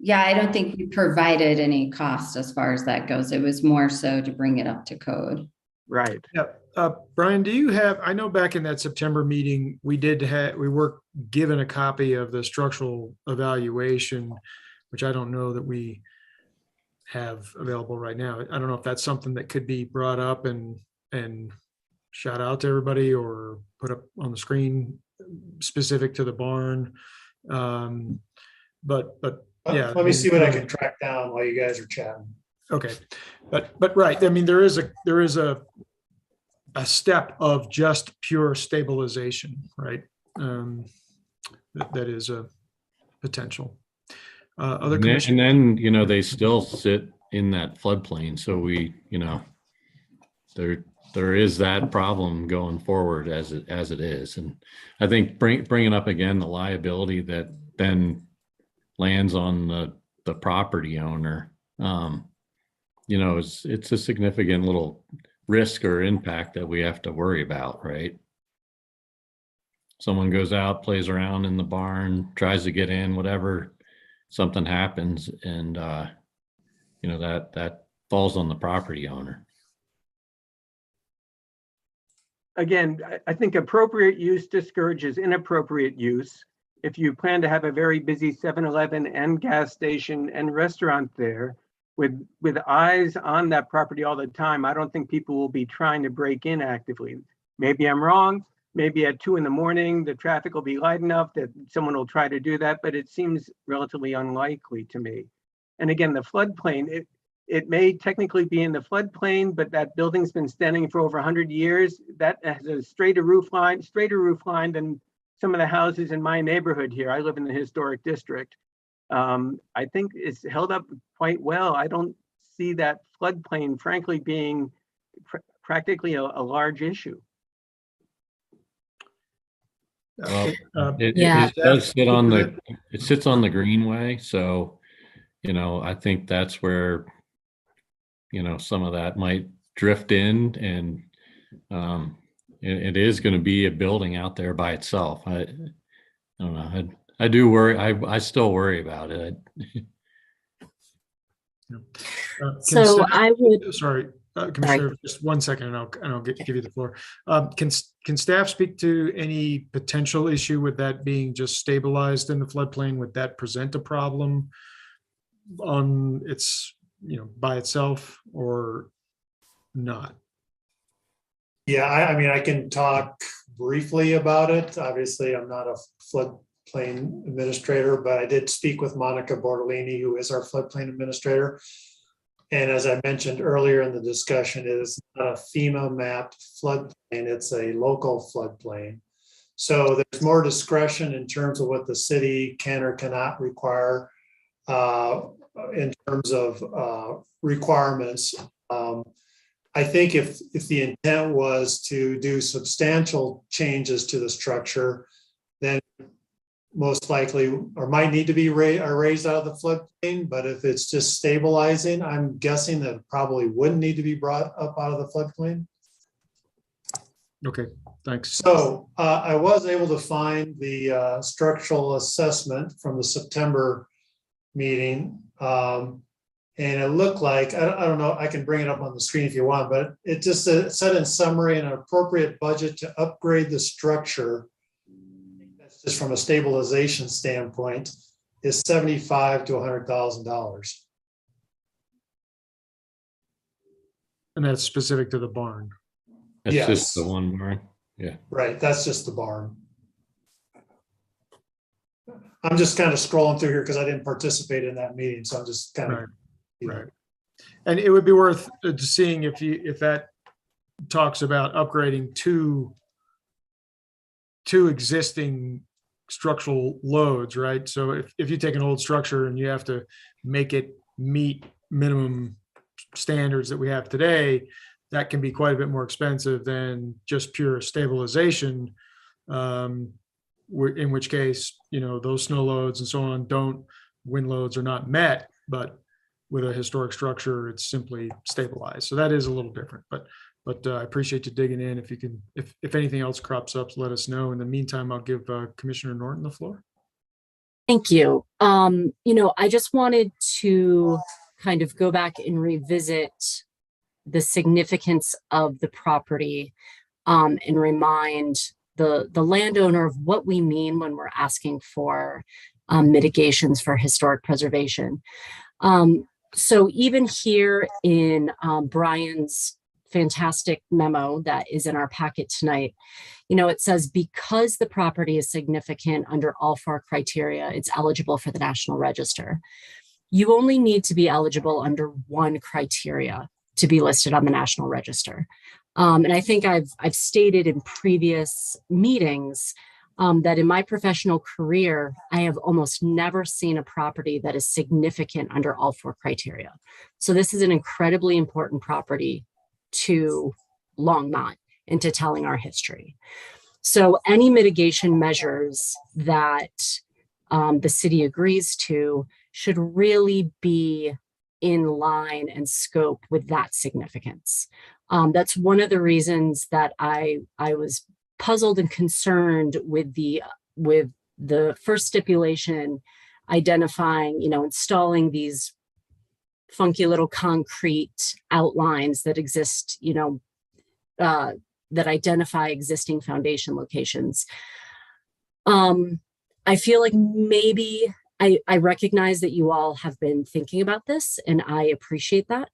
Yeah, I don't think we provided any cost as far as that goes. It was more so to bring it up to code. Right. Yeah. Brian, do you have, I know back in that September meeting, we were given a copy of the structural evaluation, which I don't know that we have available right now. I don't know if that's something that could be brought up and shout out to everybody or put up on the screen specific to the barn. But yeah. Let me see what I can track down while you guys are chatting. Okay, but right. I mean, there is a step of just pure stabilization, right? That is a potential. Other and then they still sit in that floodplain, so there is that problem going forward as it is, and I think bringing up again the liability that then lands on the property owner. It's a significant little risk or impact that we have to worry about, right? Someone goes out, plays around in the barn, tries to get in, whatever, something happens, and that falls on the property owner. Again, I think appropriate use discourages inappropriate use. If you plan to have a very busy 7-Eleven and gas station and restaurant there, with eyes on that property all the time, I don't think people will be trying to break in actively. Maybe I'm wrong. Maybe at 2 a.m, the traffic will be light enough that someone will try to do that, but it seems relatively unlikely to me. And again, the floodplain, it may technically be in the floodplain, but that building's been standing for over 100 years. That has a straighter roof line than some of the houses in my neighborhood here. I live in the historic district. I think it's held up quite well. I don't see that floodplain, frankly, being practically a large issue. Well, Yeah. it does sit on it sits on the greenway. So, I think that's where, some of that might drift in, and it is going to be a building out there by itself. I don't know. I do worry. I still worry about it. So I would. Sorry, Commissioner, just 1 second, and I'll give you the floor. Can staff speak to any potential issue with that being just stabilized in the floodplain? Would that present a problem on its, by itself or not? Yeah, I mean, I can talk briefly about it. Obviously, I'm not a floodplain administrator, but I did speak with Monica Bortolini, who is our floodplain administrator. And as I mentioned earlier in the discussion, it is not a FEMA mapped floodplain, it's a local floodplain. So there's more discretion in terms of what the city can or cannot require in terms of requirements. I think if the intent was to do substantial changes to the structure, then most likely, or might need to be raised out of the floodplain. But if it's just stabilizing, I'm guessing that probably wouldn't need to be brought up out of the floodplain. Okay, thanks. So I was able to find the structural assessment from the September meeting. And it looked like, I don't know, I can bring it up on the screen if you want, but it just said in summary, an appropriate budget to upgrade the structure, that's just from a stabilization standpoint, is $75,000 to $100,000. And that's specific to the barn. That's Yes. just the one barn. Yeah. Right, that's just the barn. I'm just kind of scrolling through here because I didn't participate in that meeting, so I'm just kind of. Right. And it would be worth seeing if that talks about upgrading two existing structural loads, right? So if you take an old structure and you have to make it meet minimum standards that we have today, that can be quite a bit more expensive than just pure stabilization. In which case, those snow loads and so on wind loads are not met, but with a historic structure, it's simply stabilized. So that is a little different, but I appreciate you digging in. If you can, if anything else crops up, let us know. In the meantime, I'll give Commissioner Norton the floor. Thank you. I just wanted to kind of go back and revisit the significance of the property and remind the landowner of what we mean when we're asking for mitigations for historic preservation. So even here in Brian's fantastic memo that is in our packet tonight, it says, because the property is significant under all 4 criteria, it's eligible for the National Register. You only need to be eligible under 1 criteria to be listed on the National Register. And I think I've stated in previous meetings that in my professional career, I have almost never seen a property that is significant under all 4 criteria. So this is an incredibly important property to Longmont and to telling our history. So any mitigation measures that the city agrees to should really be in line and scope with that significance. That's one of the reasons that I was puzzled and concerned with the first stipulation identifying, installing these funky little concrete outlines that exist, that identify existing foundation locations. I feel like maybe I recognize that you all have been thinking about this, and I appreciate that.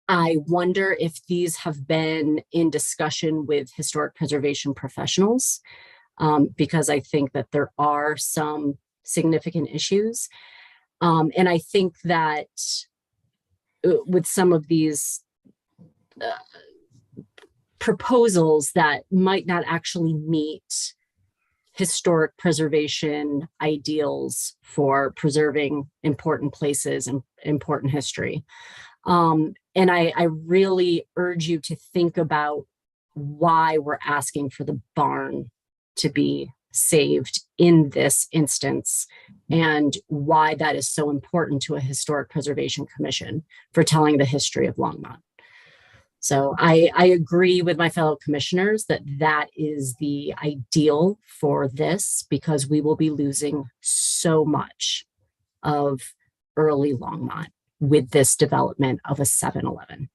I wonder if these have been in discussion with historic preservation professionals, because I think that there are some significant issues. And I think that with some of these proposals that might not actually meet historic preservation ideals for preserving important places and important history. And I really urge you to think about why we're asking for the barn to be saved in this instance, and why that is so important to a historic preservation commission for telling the history of Longmont. So I agree with my fellow commissioners that that is the ideal for this, because we will be losing so much of early Longmont with this development of a 7-Eleven.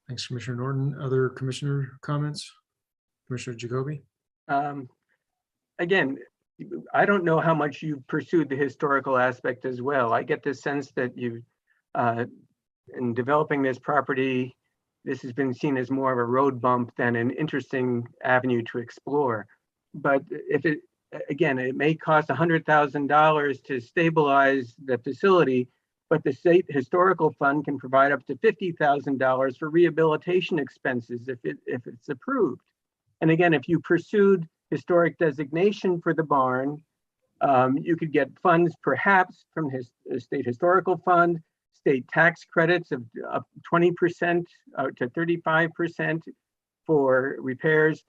Thanks, Commissioner Norton. Other commissioner comments? Commissioner Jacoby? Again, I don't know how much you've pursued the historical aspect as well. I get the sense that you, in developing this property, this has been seen as more of a road bump than an interesting avenue to explore. But if it, again, it may cost $100,000 to stabilize the facility, but the state historical fund can provide up to $50,000 for rehabilitation expenses if it's approved. And again, if you pursued historic designation for the barn, you could get funds perhaps from the state historical fund, state tax credits of up 20% to 35% for repairs.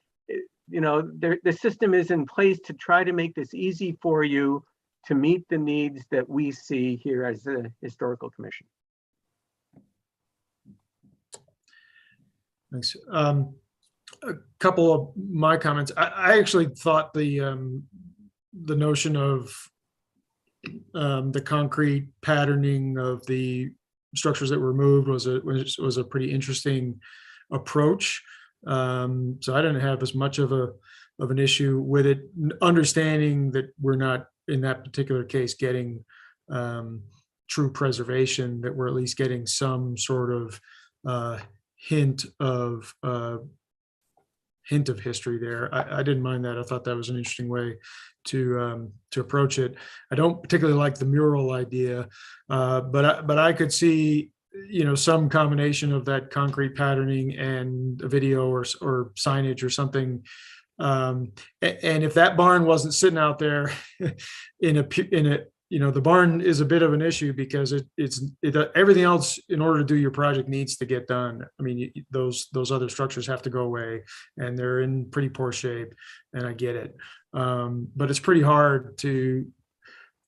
You know, the system is in place to try to make this easy for you to meet the needs that we see here as the Historical Commission. Thanks. A couple of my comments. I actually thought the notion of the concrete patterning of the structures that were moved was a pretty interesting approach. So I didn't have as much of an issue with it, understanding that we're not in that particular case getting true preservation, that we're at least getting some sort of hint of history there. I didn't mind that. I thought that was an interesting way to approach it. I don't particularly like the mural idea, but I could see, you know, some combination of that concrete patterning and a video or signage or something. And if that barn wasn't sitting out there in a, you know, the barn is a bit of an issue because everything else in order to do your project needs to get done. I mean, those other structures have to go away and they're in pretty poor shape, and I get it. But it's pretty hard to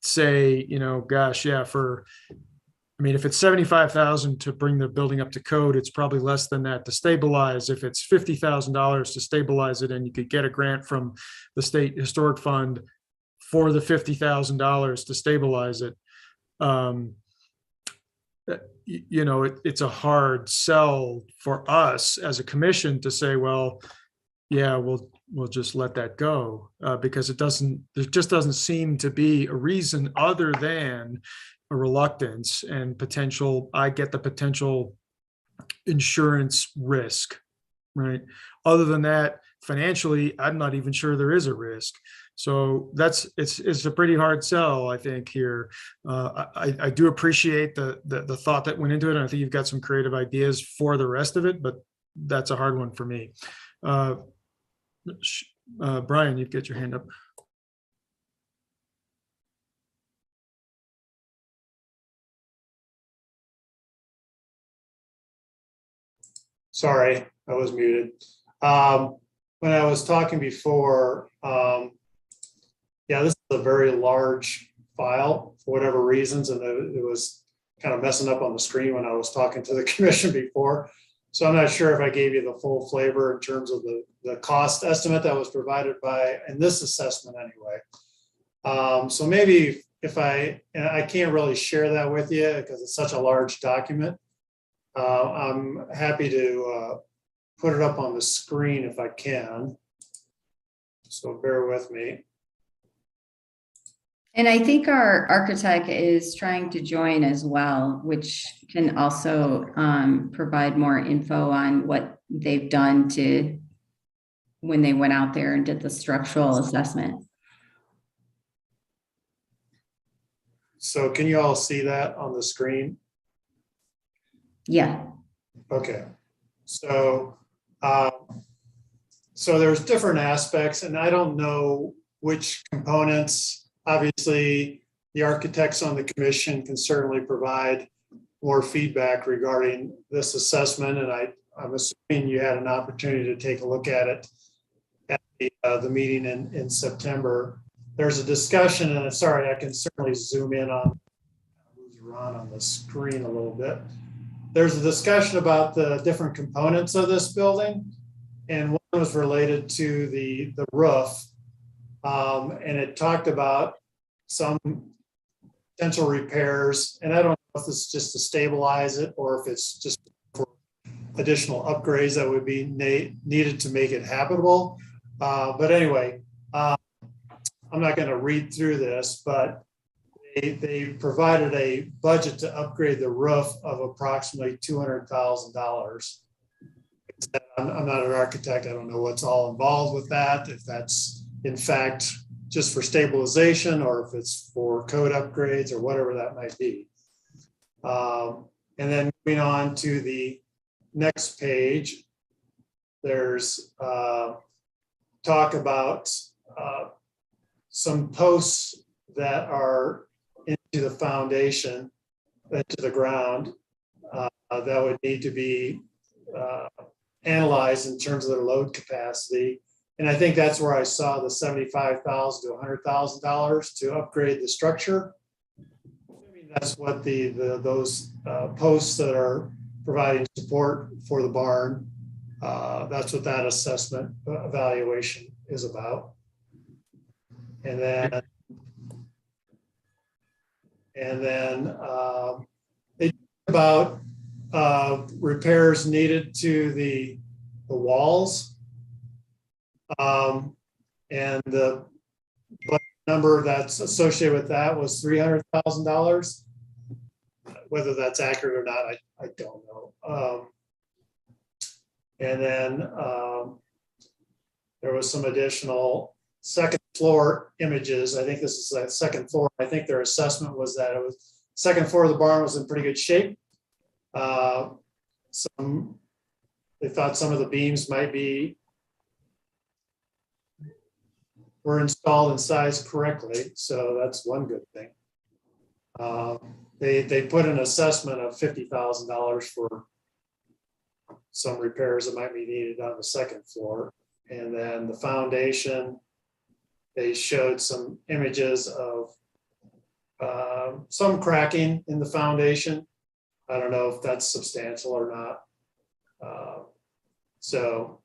say, you know, gosh, yeah, I mean, if it's $75,000 to bring the building up to code, it's probably less than that to stabilize. If it's $50,000 to stabilize it, and you could get a grant from the state historic fund for the $50,000 to stabilize it, you know, it's a hard sell for us as a commission to say, well, yeah, we'll just let that go, because there just doesn't seem to be a reason other than a reluctance and potential. I get the potential insurance risk, right? Other than that, financially, I'm not even sure there is a risk. So it's a pretty hard sell, I think, here. I do appreciate the thought that went into it, and I think you've got some creative ideas for the rest of it, but that's a hard one for me. Brian, you'd get your hand up. Sorry, I was muted. When I was talking before, yeah, this is a very large file for whatever reasons, and it was kind of messing up on the screen when I was talking to the commission before. So I'm not sure if I gave you the full flavor in terms of the cost estimate that was provided in this assessment anyway. So maybe and I can't really share that with you because it's such a large document. I'm happy to put it up on the screen if I can. So bear with me. And I think our architect is trying to join as well, which can also provide more info on what they've done to when they went out there and did the structural assessment. So can you all see that on the screen? Yeah. Okay. So, so there's different aspects, and I don't know which components. Obviously, the architects on the commission can certainly provide more feedback regarding this assessment, and I'm assuming you had an opportunity to take a look at it at the meeting in September. There's a discussion, and sorry, I can certainly zoom in on the screen a little bit. There's a discussion about the different components of this building, and one was related to the roof. And it talked about some potential repairs, and I don't know if this is just to stabilize it or if it's just for additional upgrades that would be needed to make it habitable. But anyway, I'm not going to read through this, but they provided a budget to upgrade the roof of approximately $200,000. I'm not an architect. I don't know what's all involved with that, if that's in fact just for stabilization or if it's for code upgrades or whatever that might be. And then moving on to the next page, there's talk about some posts that are into the foundation, into the ground, that would need to be analyzed in terms of their load capacity. And I think that's where I saw the $75,000 to $100,000 to upgrade the structure. I mean, that's what those posts that are providing support for the barn. That's what that assessment evaluation is about. And then they talk about repairs needed to the walls. And the number that's associated with that was $300,000. Whether that's accurate or not, I don't know. And then there was some additional second floor images. I think this is that second floor. I think their assessment was that it was second floor of the barn was in pretty good shape. They thought some of the beams were installed and sized correctly, so that's one good thing. They put an assessment of $50,000 for some repairs that might be needed on the second floor. And then the foundation, they showed some images of some cracking in the foundation. I don't know if that's substantial or not. So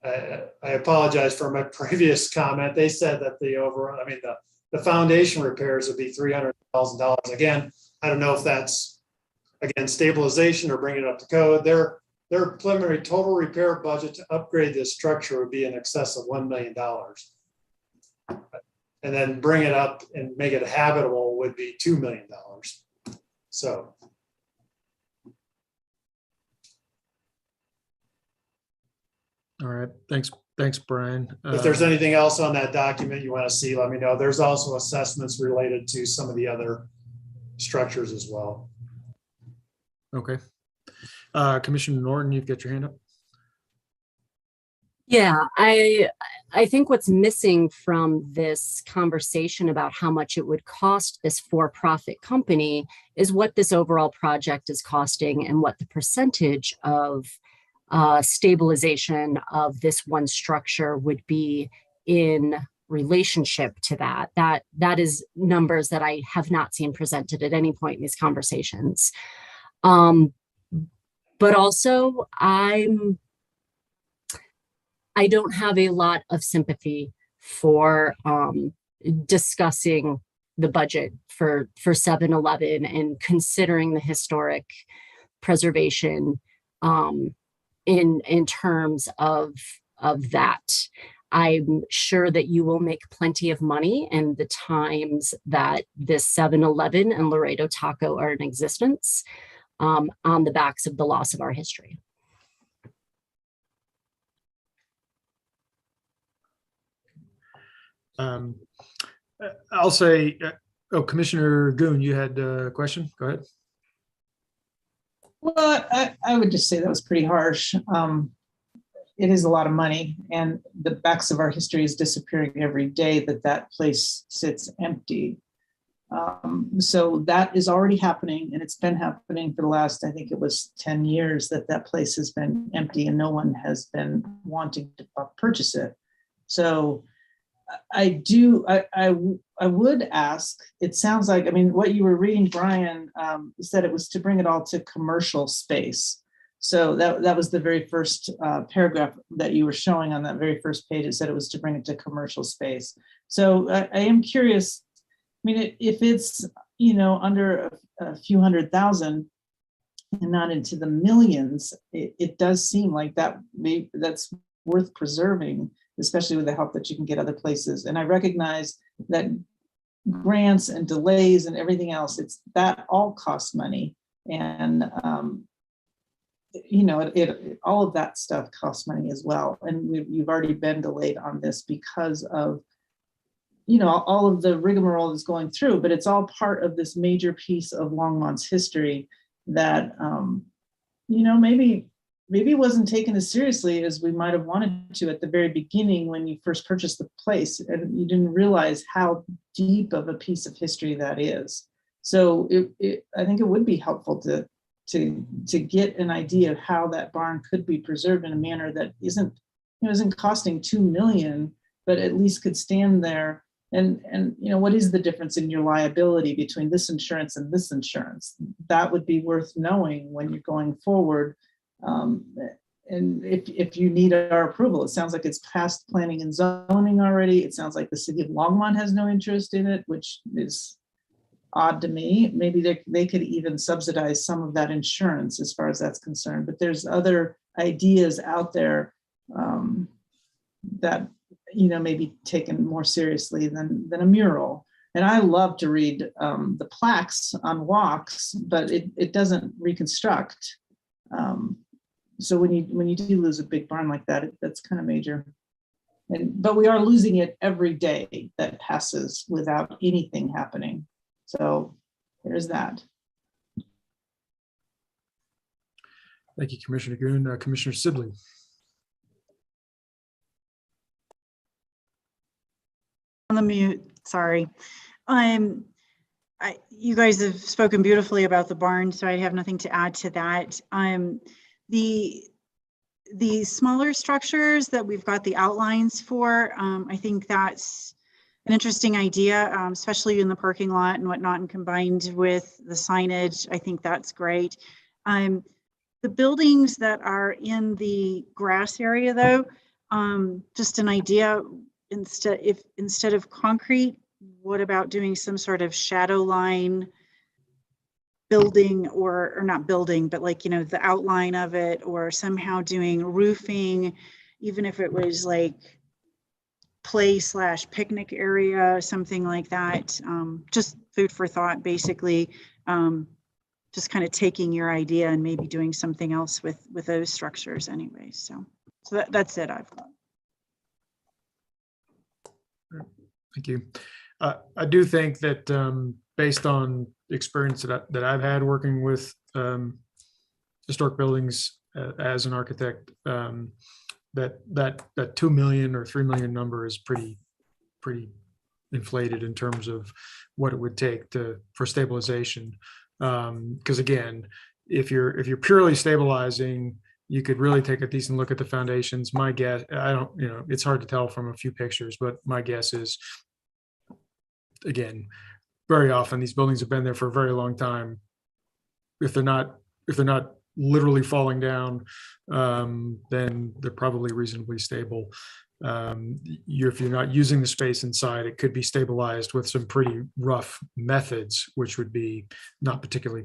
I apologize for my previous comment. They said that the foundation repairs would be $300,000. Again, I don't know if that's, again, stabilization or bringing it up to code. Their preliminary total repair budget to upgrade this structure would be in excess of $1 million. And then bring it up and make it habitable would be $2 million. So. All right, thanks, Brian. If there's anything else on that document you want to see, let me know. There's also assessments related to some of the other structures as well. Okay. Commissioner Norton, you've got your hand up. Yeah, I think what's missing from this conversation about how much it would cost this for-profit company is what this overall project is costing and what the percentage of stabilization of this one structure would be in relationship to that. That is numbers that I have not seen presented at any point in these conversations. But also I don't have a lot of sympathy for discussing the budget for 7-Eleven and considering the historic preservation in terms of that. I'm sure that you will make plenty of money in the times that this 7-Eleven and Laredo Taco are in existence, on the backs of the loss of our history. I'll say, Commissioner Goon, you had a question? Go ahead. Well, I would just say that was pretty harsh. It is a lot of money, and the backs of our history is disappearing every day that place sits empty. So that is already happening, and it's been happening for the last, I think it was 10 years that place has been empty and no one has been wanting to purchase it. So I would ask, it sounds like, I mean, what you were reading, Brian, said it was to bring it all to commercial space. So that was the very first paragraph that you were showing on that very first page. It said it was to bring it to commercial space. So I am curious, I mean, if it's, under a few $100,000 and not into the millions, it does seem like that's worth preserving, especially with the help that you can get other places. And I recognize that grants and delays and everything else, that all costs money. And, all of that stuff costs money as well. And you've already been delayed on this because of, all of the rigmarole that's going through, but it's all part of this major piece of Longmont's history that, maybe wasn't taken as seriously as we might have wanted to at the very beginning when you first purchased the place, and you didn't realize how deep of a piece of history that is. So I think it would be helpful to get an idea of how that barn could be preserved in a manner that isn't costing $2 million, but at least could stand there. And what is the difference in your liability between this insurance and this insurance? That would be worth knowing when you're going forward. And if you need our approval, it sounds like it's past planning and zoning already. It sounds like the city of Longmont has no interest in it, which is odd to me. Maybe they could even subsidize some of that insurance as far as that's concerned. But there's other ideas out there that may be taken more seriously than a mural. And I love to read the plaques on walks, but it doesn't reconstruct. So when you do lose a big barn like that, that's kind of major. But we are losing it every day that passes without anything happening. So there's that. Thank you, Commissioner Goon. Commissioner Sibley. On the mute, sorry. You guys have spoken beautifully about the barn, so I have nothing to add to that. The smaller structures that we've got the outlines for, I think that's an interesting idea, especially in the parking lot and whatnot, and combined with the signage. I think that's great. The buildings that are in the grass area, though, just an idea. Instead of concrete, what about doing some sort of shadow line building, or not building, but like, the outline of it, or somehow doing roofing, even if it was like play/picnic area, something like that. Just food for thought, basically. Just kind of taking your idea and maybe doing something else with those structures anyway. So that's it I've got. Thank you. I do think that based on the experience that I've had working with historic buildings as an architect, that 2 million or 3 million number is pretty inflated in terms of what it would take for stabilization. Because again, if you're purely stabilizing, you could really take a decent look at the foundations. My guess, it's hard to tell from a few pictures, but my guess is, again, very often these buildings have been there for a very long time. If they're not literally falling down, then they're probably reasonably stable. if you're not using the space inside, it could be stabilized with some pretty rough methods, which would be not particularly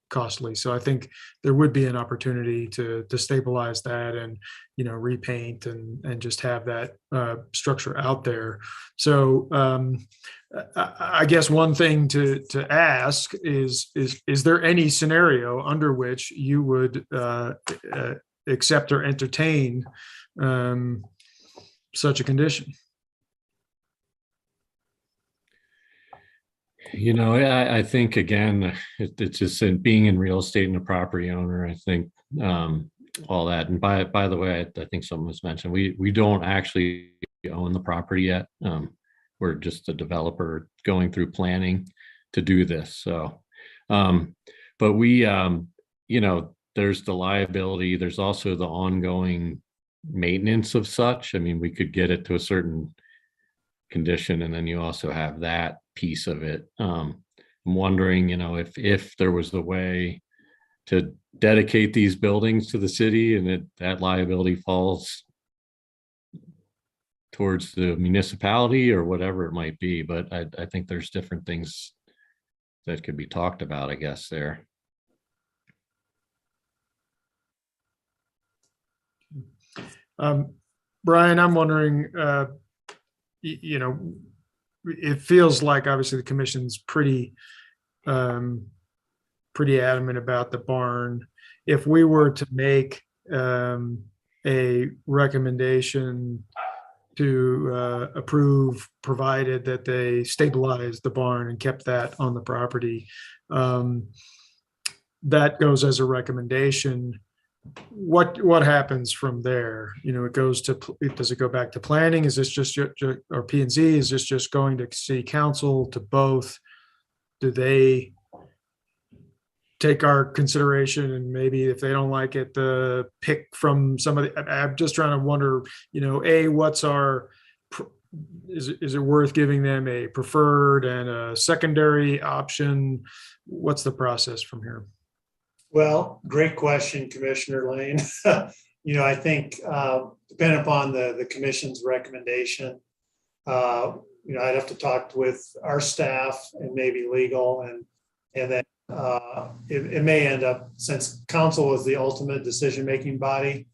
costly. So I think there would be an opportunity to stabilize that and, repaint and just have that structure out there. So I guess one thing to ask is there any scenario under which you would accept or entertain such a condition? I think, again, it's just being in real estate and a property owner, I think all that. And by the way, I think something was mentioned. We don't actually own the property yet. We're just a developer going through planning to do this. So, but we, there's the liability. There's also the ongoing maintenance of such. I mean, we could get it to a certain condition, and then you also have that piece of it. I'm wondering, if there was a way to dedicate these buildings to the city, and that liability falls towards the municipality or whatever it might be. But I think there's different things that could be talked about, I guess, there. Brian, I'm wondering, it feels like obviously the commission's pretty adamant about the barn. If we were to make a recommendation to approve, provided that they stabilized the barn and kept that on the property, that goes as a recommendation. What happens from there? It goes to, does it go back to planning? Is this just or P&Z? Is this just going to city council, to both? Do they take our consideration, and maybe if they don't like it, pick from some of the, I'm just trying to wonder, what's our, is it worth giving them a preferred and a secondary option? What's the process from here? Well, great question, Commissioner Lane. I think depending upon the commission's recommendation, I'd have to talk with our staff and maybe legal, and then it may end up, since council is the ultimate decision-making body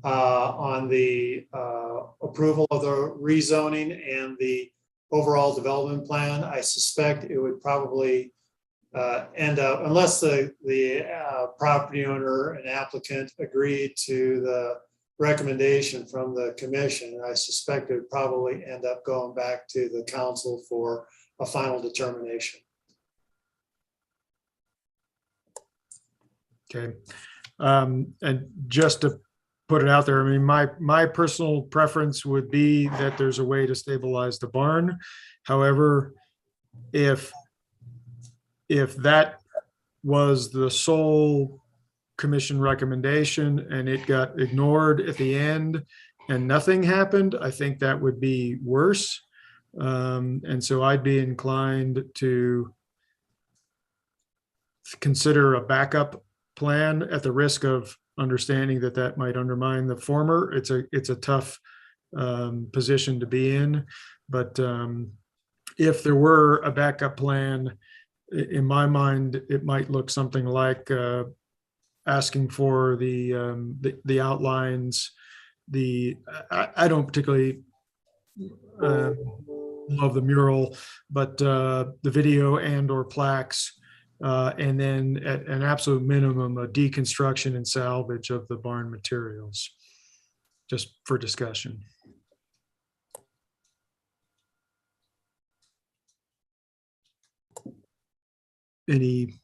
on the approval of the rezoning and the overall development plan, I suspect it would probably end up, unless the property owner and applicant agreed to the recommendation from the commission, I suspect it would probably end up going back to the council for a final determination. Okay. And just to put it out there, I mean, my personal preference would be that there's a way to stabilize the barn. However, if that was the sole commission recommendation and it got ignored at the end and nothing happened, I think that would be worse. And so I'd be inclined to consider a backup plan, at the risk of understanding that might undermine the former. It's a tough position to be in, but if there were a backup plan, in my mind, it might look something like asking for the outlines. I don't particularly love the mural, but the video and or plaques, and then at an absolute minimum, a deconstruction and salvage of the barn materials, just for discussion. Any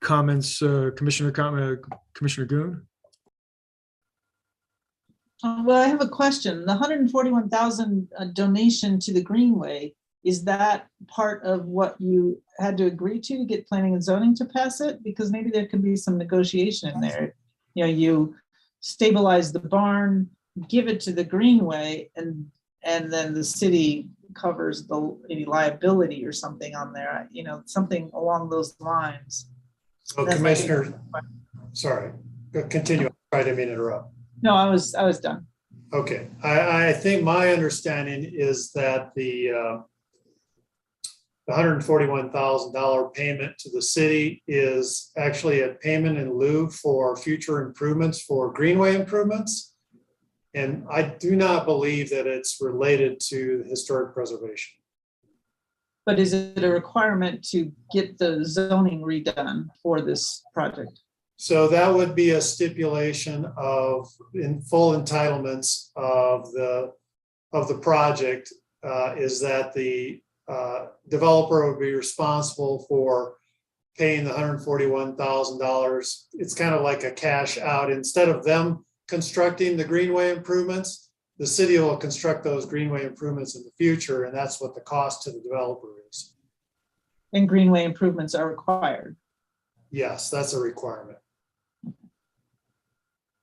comments, Commissioner Goon? Well, I have a question. The 141,000 donation to the Greenway, is that part of what you had to agree to get planning and zoning to pass it? Because maybe there could be some negotiation in there. You stabilize the barn, give it to the Greenway, and then the city covers any liability or something on there, something along those lines. So Commissioner, sorry, continue. I didn't mean to interrupt. No, I was done. Okay, I think my understanding is that the $141,000 payment to the city is actually a payment in lieu for future improvements, for greenway improvements. And I do not believe that it's related to historic preservation. But is it a requirement to get the zoning redone for this project? So that would be a stipulation of in full entitlements of the project, is that the developer would be responsible for paying the $141,000. It's kind of like a cash out. Instead of them constructing the greenway improvements, the city will construct those greenway improvements in the future, and that's what the cost to the developer is. And greenway improvements are required. Yes, that's a requirement.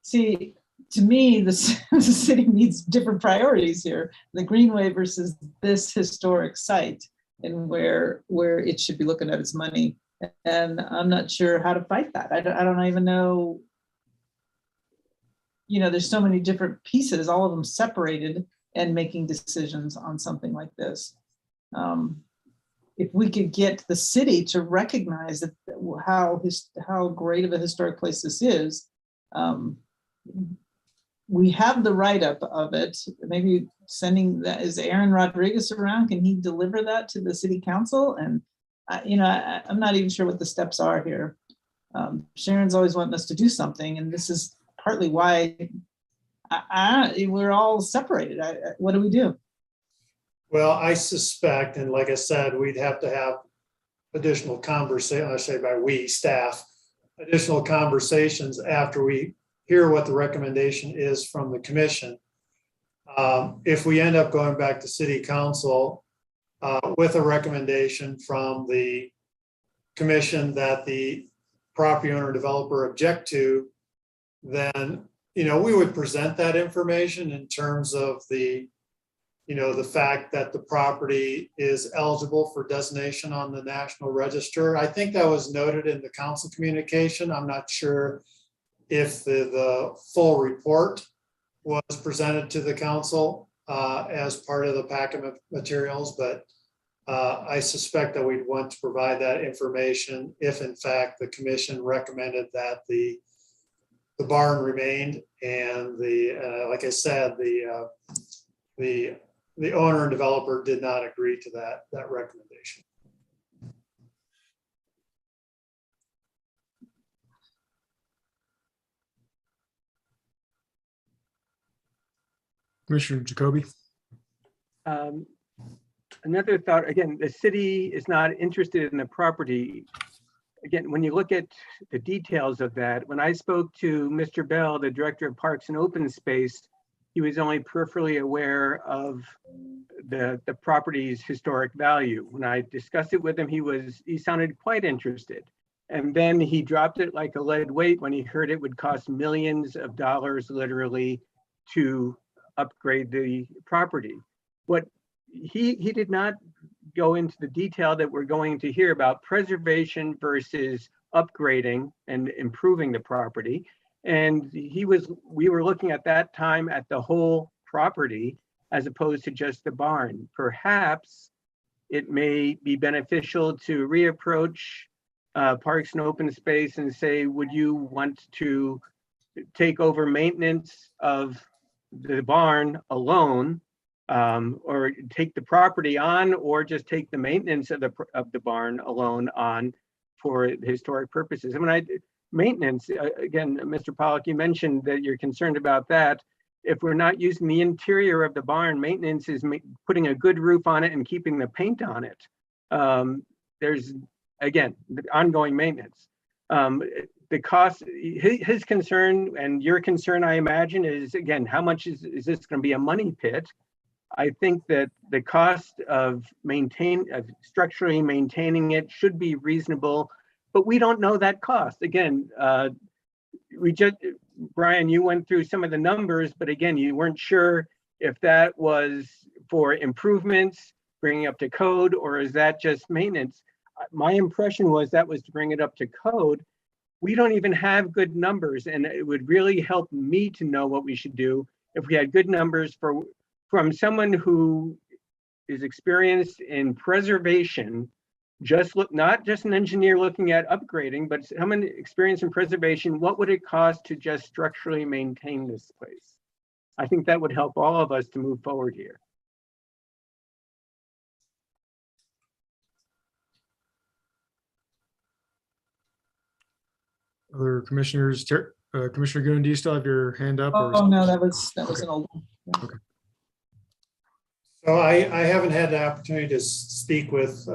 See, to me, the city needs different priorities here. The greenway versus this historic site, and where it should be looking at its money. And I'm not sure how to fight that. I don't even know. You know, there's so many different pieces, all of them separated, and making decisions on something like this. If we could get the city to recognize that how great of a historic place this is, we have the write-up of it. Maybe sending that, is Aaron Rodriguez around? Can he deliver that to the city council? And I'm not even sure what the steps are here. Sharon's always wanting us to do something, and this is partly why we're all separated. What do we do? Well, I suspect, and like I said, we'd have to have additional conversation. I say by we, staff, additional conversations after we hear what the recommendation is from the commission. If we end up going back to city council with a recommendation from the commission that the property owner developer object to, then, we would present that information in terms of the fact that the property is eligible for designation on the National Register. I think that was noted in the council communication. I'm not sure if the full report was presented to the council as part of the packet of materials, but I suspect that we'd want to provide that information if in fact the commission recommended that the barn remained, and like I said, the owner and developer did not agree to that recommendation. Commissioner Jacoby. Another thought, again, the city is not interested in the property. Again, when you look at the details of that, when I spoke to Mr. Bell, the Director of Parks and Open Space, he was only peripherally aware of the property's historic value. When I discussed it with him, he sounded quite interested. And then he dropped it like a lead weight when he heard it would cost millions of dollars literally to upgrade the property. What he did not go into the detail that we're going to hear about preservation versus upgrading and improving the property. And we were looking at that time at the whole property as opposed to just the barn. Perhaps it may be beneficial to reapproach Parks and Open Space and say, would you want to take over maintenance of the barn alone, or take the property on, or just take the maintenance of the barn alone on for historic purposes? I mean, maintenance, again, Mr. Pollock, you mentioned that you're concerned about that. If we're not using the interior of the barn, maintenance is putting a good roof on it and keeping the paint on it. There's, again, the ongoing maintenance. The cost, his concern and your concern, I imagine, is, again, how much is this going to be a money pit? I think that the cost of structurally maintaining it should be reasonable, but we don't know that cost. Again, Brian, you went through some of the numbers, but again, you weren't sure if that was for improvements, bringing up to code, or is that just maintenance? My impression was that was to bring it up to code. We don't even have good numbers, and it would really help me to know what we should do if we had good numbers from someone who is experienced in preservation, not just an engineer looking at upgrading, but someone experienced in preservation, what would it cost to just structurally maintain this place? I think that would help all of us to move forward here. Other commissioners, Commissioner Goon, do you still have your hand up? Or Oh, no, that was Okay. an old one. Yeah. So I haven't had the opportunity to speak with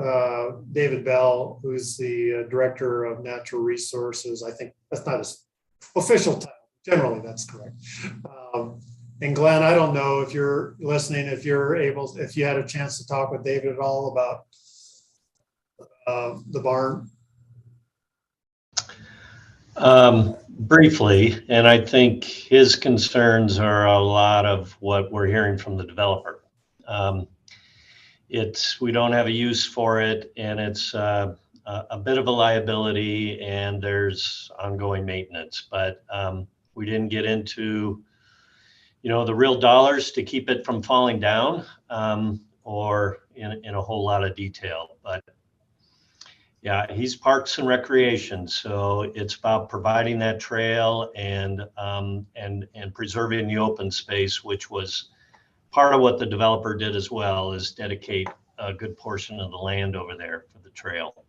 David Bell, who's the Director of Natural Resources. I think that's not his official title. Generally, that's correct. And Glenn, I don't know if you're listening, if you had a chance to talk with David at all about the barn. Briefly, and I think his concerns are a lot of what we're hearing from the developer. We don't have a use for it, and it's a bit of a liability, and there's ongoing maintenance, but we didn't get into the real dollars to keep it from falling down, or in a whole lot of detail. But yeah, he's Parks and Recreation, so it's about providing that trail and preserving the open space, which was part of what the developer did as well, is dedicate a good portion of the land over there for the trail.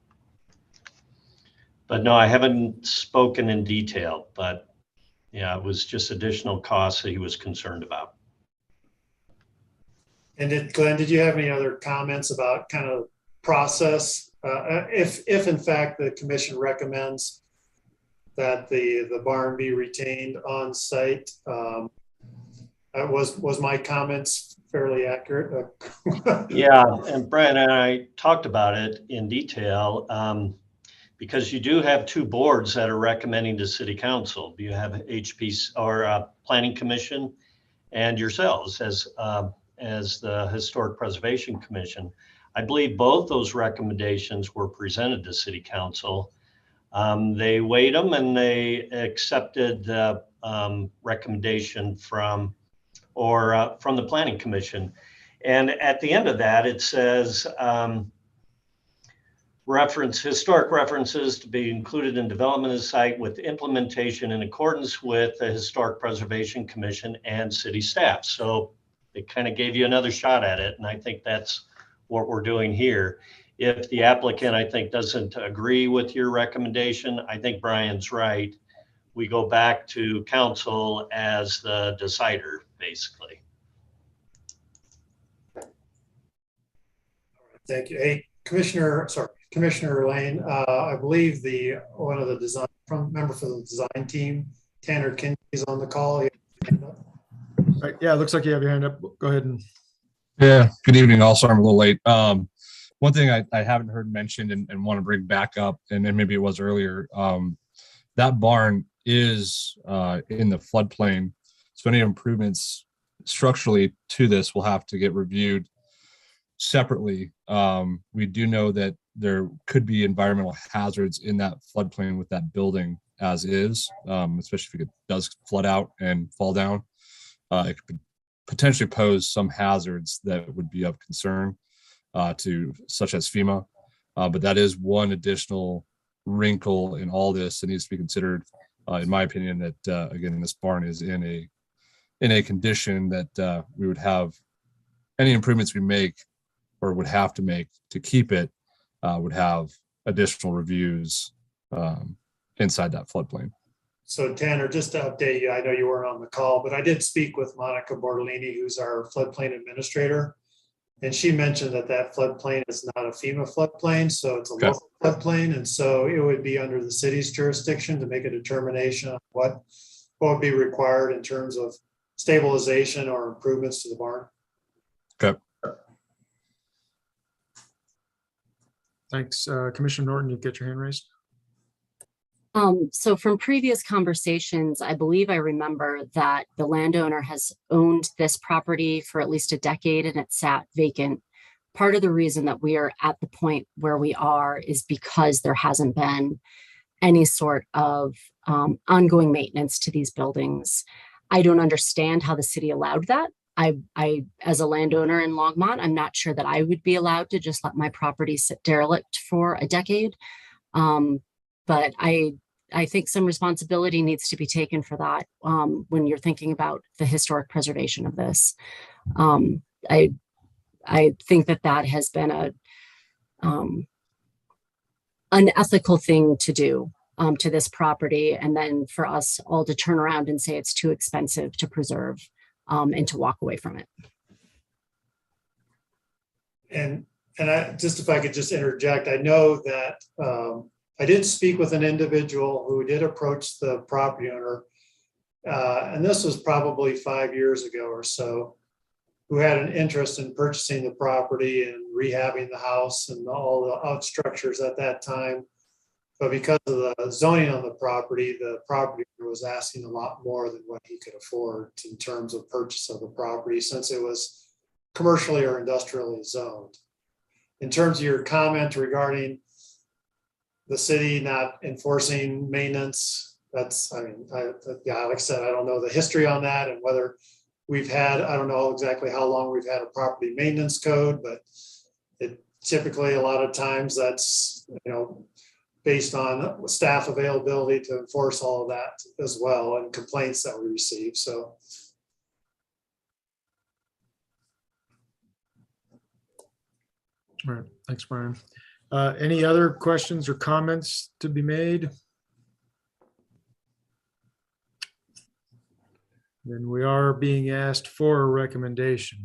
But no, I haven't spoken in detail, but yeah, it was just additional costs that he was concerned about. And Glenn, did you have any other comments about kind of process? If in fact the commission recommends that the barn be retained on site, was my comments fairly accurate? Yeah, and Brian and I talked about it in detail, because you do have two boards that are recommending to City Council. You have Hpc or Planning Commission, and yourselves as the Historic Preservation Commission. I believe both those recommendations were presented to City Council. They weighed them and they accepted the recommendation from the Planning Commission. And at the end of that, it says historic references to be included in development of the site with implementation in accordance with the Historic Preservation Commission and city staff. So it kind of gave you another shot at it. And I think that's what we're doing here. If the applicant, I think, doesn't agree with your recommendation, I think Brian's right. We go back to council as the decider, basically. Thank you. Hey, Commissioner Lane, I believe one of the member for the design team, Tanner Kinsey, is on the call. Right, yeah, it looks like you have your hand up. Go ahead and. Yeah, good evening. Also, I'm a little late. One thing I haven't heard mentioned and want to bring back up, and maybe it was earlier, that barn is in the floodplain. So any improvements structurally to this will have to get reviewed separately. We do know that there could be environmental hazards in that floodplain with that building as is, especially if it does flood out and fall down. It could potentially pose some hazards that would be of concern to such as FEMA. But that is one additional wrinkle in all this that needs to be considered, in my opinion, that again, this barn is in a condition that we would have any improvements we make or would have to make to keep it would have additional reviews inside that floodplain. So Tanner, just to update you, I know you weren't on the call, but I did speak with Monica Bortolini, who's our floodplain administrator. And she mentioned that floodplain is not a FEMA floodplain, so it's a local floodplain. And so it would be under the city's jurisdiction to make a determination on what would be required in terms of stabilization or improvements to the barn. Okay. Thanks. Commissioner Norton, you get your hand raised. So from previous conversations, I believe I remember that the landowner has owned this property for at least a decade and it sat vacant. Part of the reason that we are at the point where we are is because there hasn't been any sort of ongoing maintenance to these buildings. I don't understand how the city allowed that. I, as a landowner in Longmont, I'm not sure that I would be allowed to just let my property sit derelict for a decade. But I think some responsibility needs to be taken for that when you're thinking about the historic preservation of this. I think that has been a unethical thing to do to this property, and then for us all to turn around and say it's too expensive to preserve and to walk away from it. And I just, if I could just interject, I know that I did speak with an individual who did approach the property owner, and this was probably 5 years ago or so, who had an interest in purchasing the property and rehabbing the house and all the out structures at that time. But because of the zoning on the property owner was asking a lot more than what he could afford in terms of purchase of the property, since it was commercially or industrially zoned. In terms of your comment regarding the city not enforcing maintenance, that's, I mean, yeah, like I said, I don't know the history on that and whether we've had, I don't know exactly how long we've had a property maintenance code, but it typically a lot of times that's, you know, based on staff availability to enforce all of that as well and complaints that we receive. So. All right, thanks, Brian. Any other questions or comments to be made? Then we are being asked for a recommendation.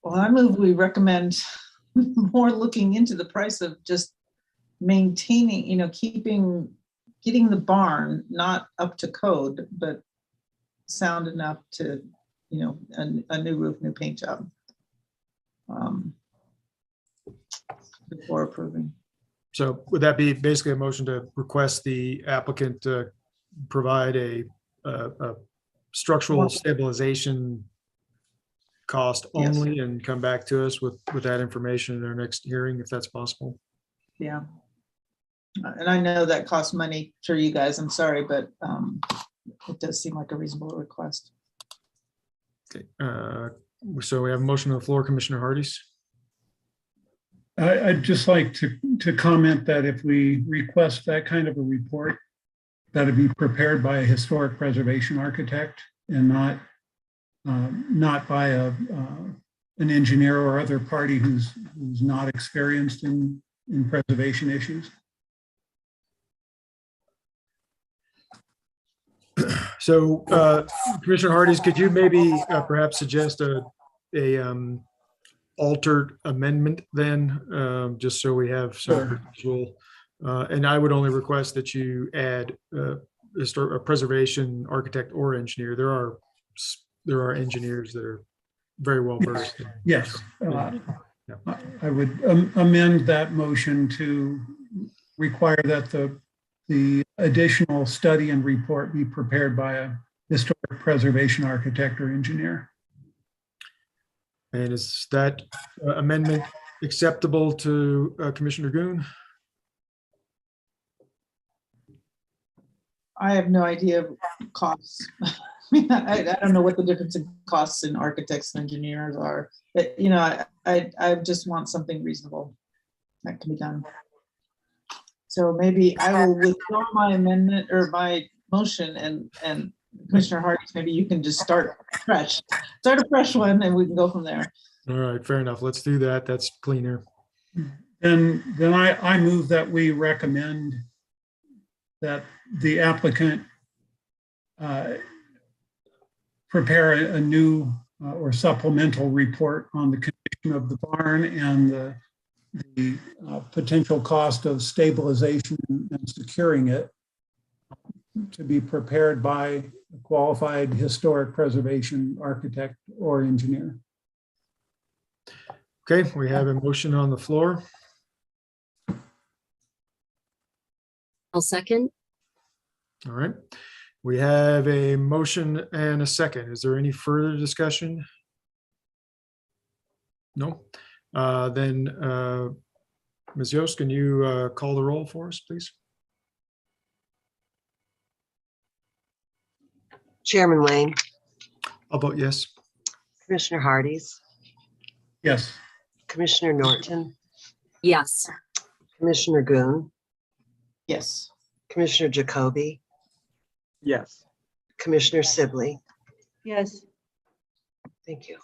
Well, I move we recommend more looking into the price of just maintaining, you know, getting the barn not up to code, but sound enough to, you know, a new roof, new paint job before approving. So would that be basically a motion to request the applicant to provide a structural stabilization cost only, yes, and come back to us with that information in our next hearing, if that's possible? Yeah. And I know that costs money for you guys, I'm sorry, but it does seem like a reasonable request. Okay, so we have a motion on the floor, Commissioner Hardees. I'd just like to comment that if we request that kind of a report, that it be prepared by a historic preservation architect and not by an engineer or other party who's not experienced in preservation issues. So, Commissioner Hardees, could you maybe perhaps suggest a altered amendment then, just so we have some visual? And I would only request that you add a preservation architect or engineer. There are engineers that are very well versed. Yes, I would amend that motion to require that the additional study and report be prepared by a historic preservation architect or engineer. And is that amendment acceptable to Commissioner Goon? I have no idea of costs. I don't know what the difference in costs in architects and engineers are, but you know, I just want something reasonable that can be done. So maybe I will withdraw my amendment or my motion, and Commissioner Hardees, maybe you can just start a fresh one, and we can go from there. All right, fair enough. Let's do that. That's cleaner. Then I move that we recommend that the applicant prepare a new or supplemental report on the condition of the barn and the potential cost of stabilization and securing it, to be prepared by a qualified historic preservation architect or engineer. Okay, we have a motion on the floor. I'll second. All right. We have a motion and a second. Is there any further discussion? No? Then Ms. Yost, can you call the roll for us, please? Chairman Wayne, I'll vote yes. Commissioner Hardees, Yes. Commissioner Norton, Yes. Commissioner Goon, Yes. Commissioner Jacoby, Yes. Commissioner Sibley. Yes. Thank you.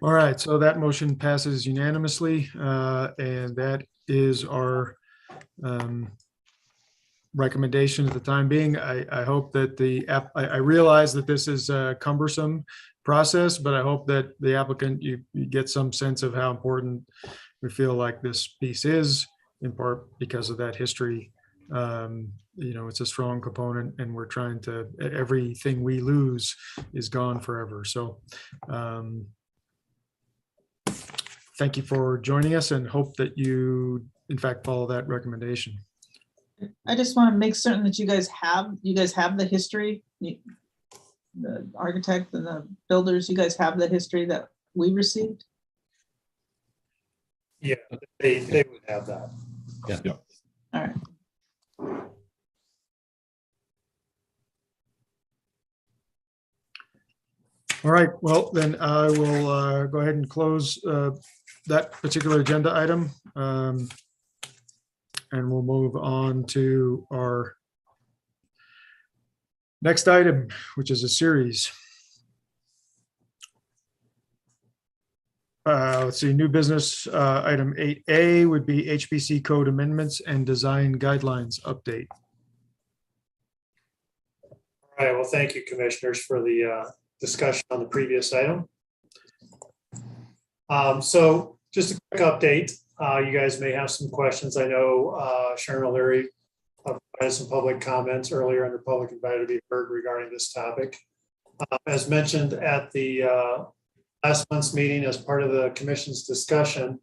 All right, so that motion passes unanimously, and that is our recommendation at the time being. I hope that I realize that this is a cumbersome process, but I hope that the applicant, you get some sense of how important we feel like this piece is, in part because of that history. It's a strong component, and we're trying to, everything we lose is gone forever. So thank you for joining us, and hope that you, in fact, follow that recommendation. I just want to make certain that you guys have the history, the architect and the builders, you guys have the history that we received. Yeah, they would have that. Yeah. All right. All right, well, then I will go ahead and close that particular agenda item. And we'll move on to our next item, which is a series. Let's see, new business, item 8A would be HPC code amendments and design guidelines update. All right, well, thank you, commissioners, for the discussion on the previous item. So just a quick update. You guys may have some questions. I know Sharon O'Leary provided some public comments earlier, and the public invited to be heard regarding this topic. As mentioned at the last month's meeting, as part of the commission's discussion,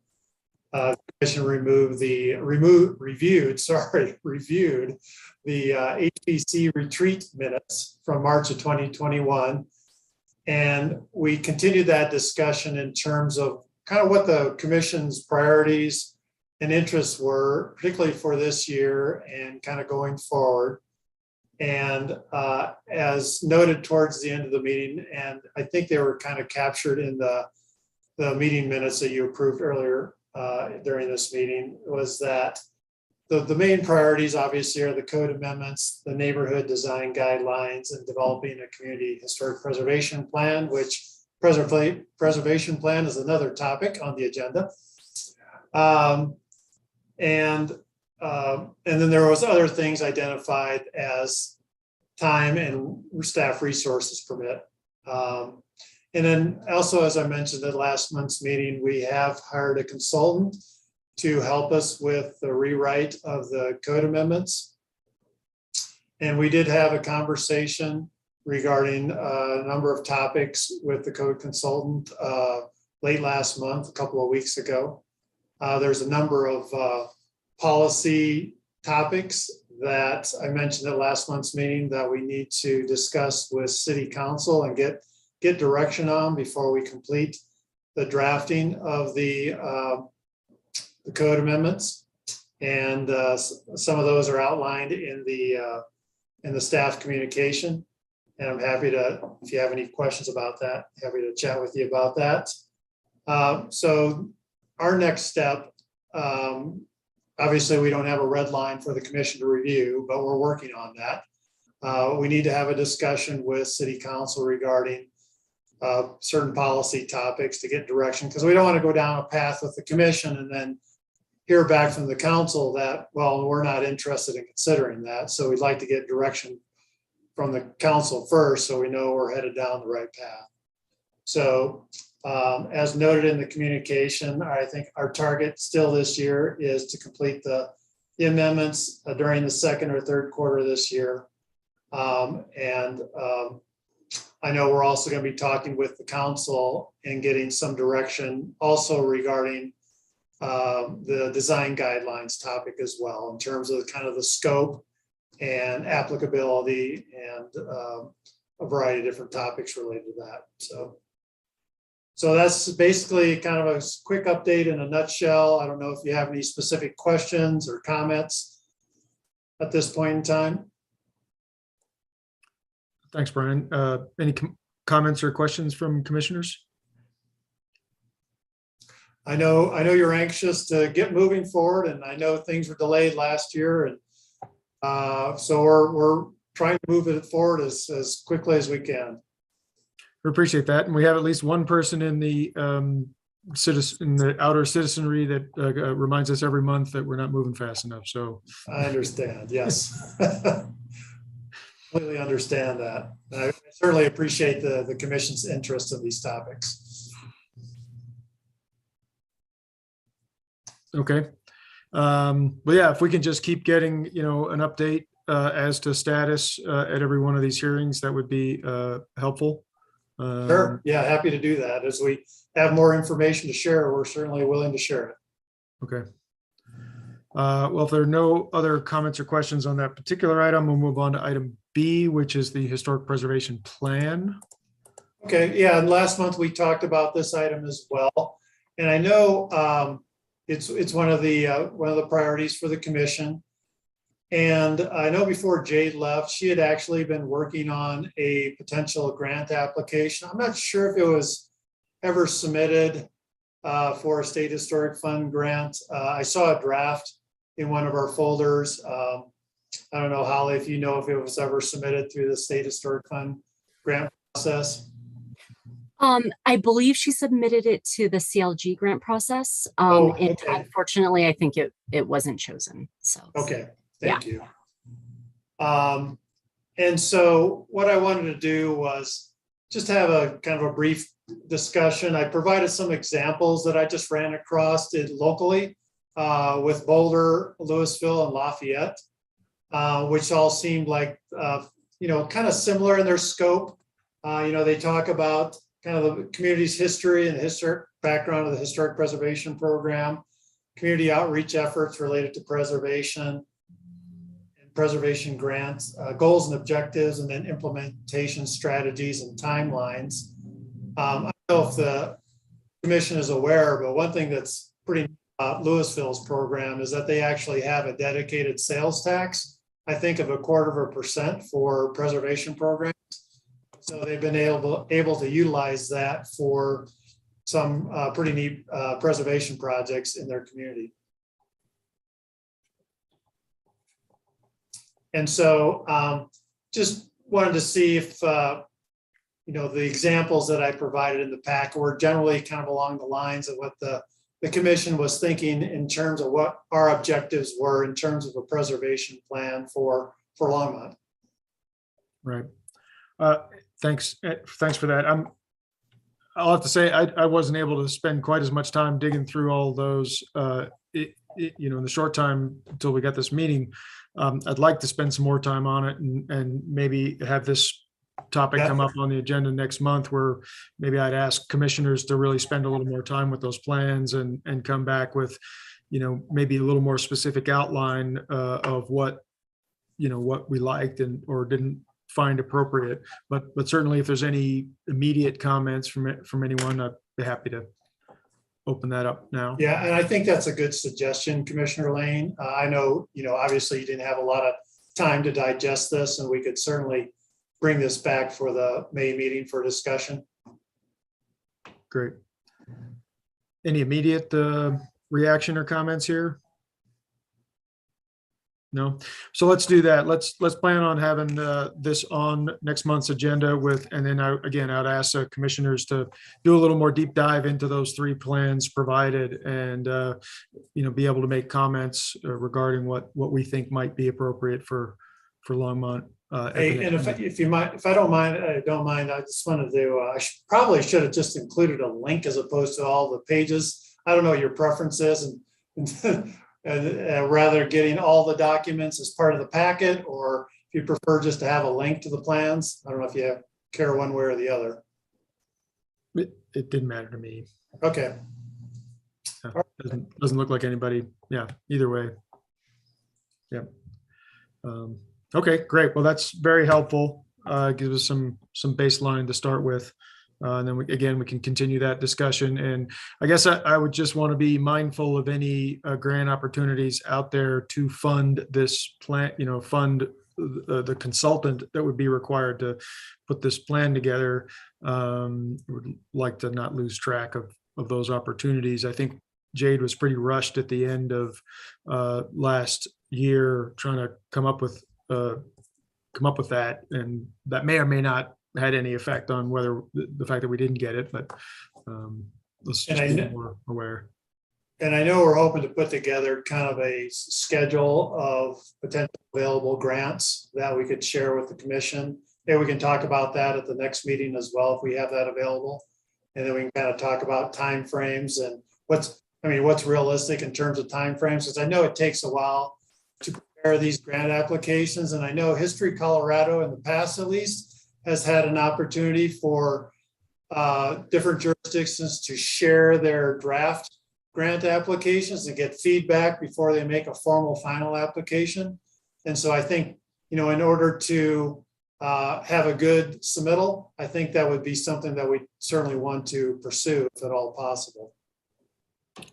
the commission reviewed the HPC retreat minutes from March of 2021. And we continued that discussion in terms of kind of what the commission's priorities and interests were, particularly for this year and kind of going forward. And as noted towards the end of the meeting, and I think they were kind of captured in the meeting minutes that you approved earlier during this meeting, was that the main priorities obviously are the code amendments, the neighborhood design guidelines, and developing a community historic preservation plan, which preservation plan is another topic on the agenda. And then there was other things identified as time and staff resources permit. And then also, as I mentioned at last month's meeting, we have hired a consultant to help us with the rewrite of the code amendments. And we did have a conversation regarding a number of topics with the code consultant late last month, a couple of weeks ago. There's a number of policy topics that I mentioned at last month's meeting that we need to discuss with City Council and get direction on before we complete the drafting of the code amendments. And some of those are outlined in the staff communication. And I'm happy to, if you have any questions about that, happy to chat with you about that. So our next step, obviously we don't have a red line for the commission to review, but we're working on that. We need to have a discussion with City Council regarding certain policy topics to get direction, because we don't want to go down a path with the commission and then hear back from the council that, well, we're not interested in considering that. So we'd like to get direction from the council first, so we know we're headed down the right path. So as noted in the communication, I think our target still this year is to complete the amendments during the second or third quarter this year. I know we're also going to be talking with the council and getting some direction also regarding the design guidelines topic as well, in terms of kind of the scope and applicability and a variety of different topics related to that. So that's basically kind of a quick update in a nutshell. I don't know if you have any specific questions or comments at this point in time. Thanks, Brian. Any comments or questions from commissioners? I know you're anxious to get moving forward, and I know things were delayed last year, and so we're trying to move it forward as quickly as we can. We appreciate that, and we have at least one person in the outer citizenry that reminds us every month that we're not moving fast enough. So I understand. Yes, completely understand that. I certainly appreciate the commission's interest in these topics. Okay. But yeah, if we can just keep getting, an update as to status at every one of these hearings, that would be helpful. Sure. Yeah, happy to do that. As we have more information to share, we're certainly willing to share it. Okay. Well, if there are no other comments or questions on that particular item, we'll move on to item B, which is the historic preservation plan. Okay. Yeah. And last month we talked about this item as well. And I know it's one of the priorities for the commission. And I know before Jade left, she had actually been working on a potential grant application. I'm not sure if it was ever submitted for a state historic fund grant. I saw a draft in one of our folders. I don't know, Holly, if you know if it was ever submitted through the state historic fund grant process. I believe she submitted it to the CLG grant process. And unfortunately, I think it wasn't chosen. So okay, thank you. And so what I wanted to do was just have a kind of a brief discussion. I provided some examples that I just ran across locally with Boulder, Louisville, and Lafayette, which all seemed like kind of similar in their scope. They talk about kind of the community's history and the historic background of the historic preservation program, community outreach efforts related to preservation and preservation grants, goals and objectives, and then implementation strategies and timelines. I don't know if the commission is aware, but one thing that's pretty Louisville's program is that they actually have a dedicated sales tax, I think of 0.25% for preservation programs. So they've been able to utilize that for some pretty neat preservation projects in their community. And so just wanted to see if, the examples that I provided in the pack were generally kind of along the lines of what the commission was thinking in terms of what our objectives were in terms of a preservation plan for Longmont. Right. Thanks for that. I'll have to say I wasn't able to spend quite as much time digging through all those, in the short time until we got this meeting. I'd like to spend some more time on it and maybe have this topic come up on the agenda next month, where maybe I'd ask commissioners to really spend a little more time with those plans and come back with, maybe a little more specific outline of what we liked or didn't find appropriate, but certainly if there's any immediate comments from anyone, I'd be happy to open that up now. Yeah, and I think that's a good suggestion, Commissioner Lane. I know, obviously you didn't have a lot of time to digest this, and we could certainly bring this back for the May meeting for discussion. Great. Any immediate reaction or comments here? No. So let's do that. Let's plan on having this on next month's agenda and then I'd ask commissioners to do a little more deep dive into those three plans provided and, be able to make comments regarding what we think might be appropriate for Longmont. Hey, and if I don't mind, I just wanted to, I probably should have just included a link as opposed to all the pages. I don't know what your preference is and rather getting all the documents as part of the packet, or if you prefer just to have a link to the plans. I don't know if you care one way or the other. It didn't matter to me. Okay. Doesn't look like anybody. Yeah, either way. Yeah. Okay, great. Well, that's very helpful. Gives us some baseline to start with. And then we can continue that discussion. And I guess I would just want to be mindful of any grant opportunities out there to fund this plan, fund the consultant that would be required to put this plan together. Would like to not lose track of those opportunities. I think Jade was pretty rushed at the end of last year trying to come up with that, and that may or may not had any effect on whether the fact that we didn't get it, but let's just be more aware. And I know we're hoping to put together kind of a schedule of potential available grants that we could share with the commission. Maybe we can talk about that at the next meeting as well, if we have that available. And then we can kind of talk about timeframes and what's realistic in terms of timeframes, because I know it takes a while to prepare these grant applications. And I know History Colorado in the past, at least, has had an opportunity for different jurisdictions to share their draft grant applications and get feedback before they make a formal final application. And so I think, in order to have a good submittal, I think that would be something that we certainly want to pursue if at all possible.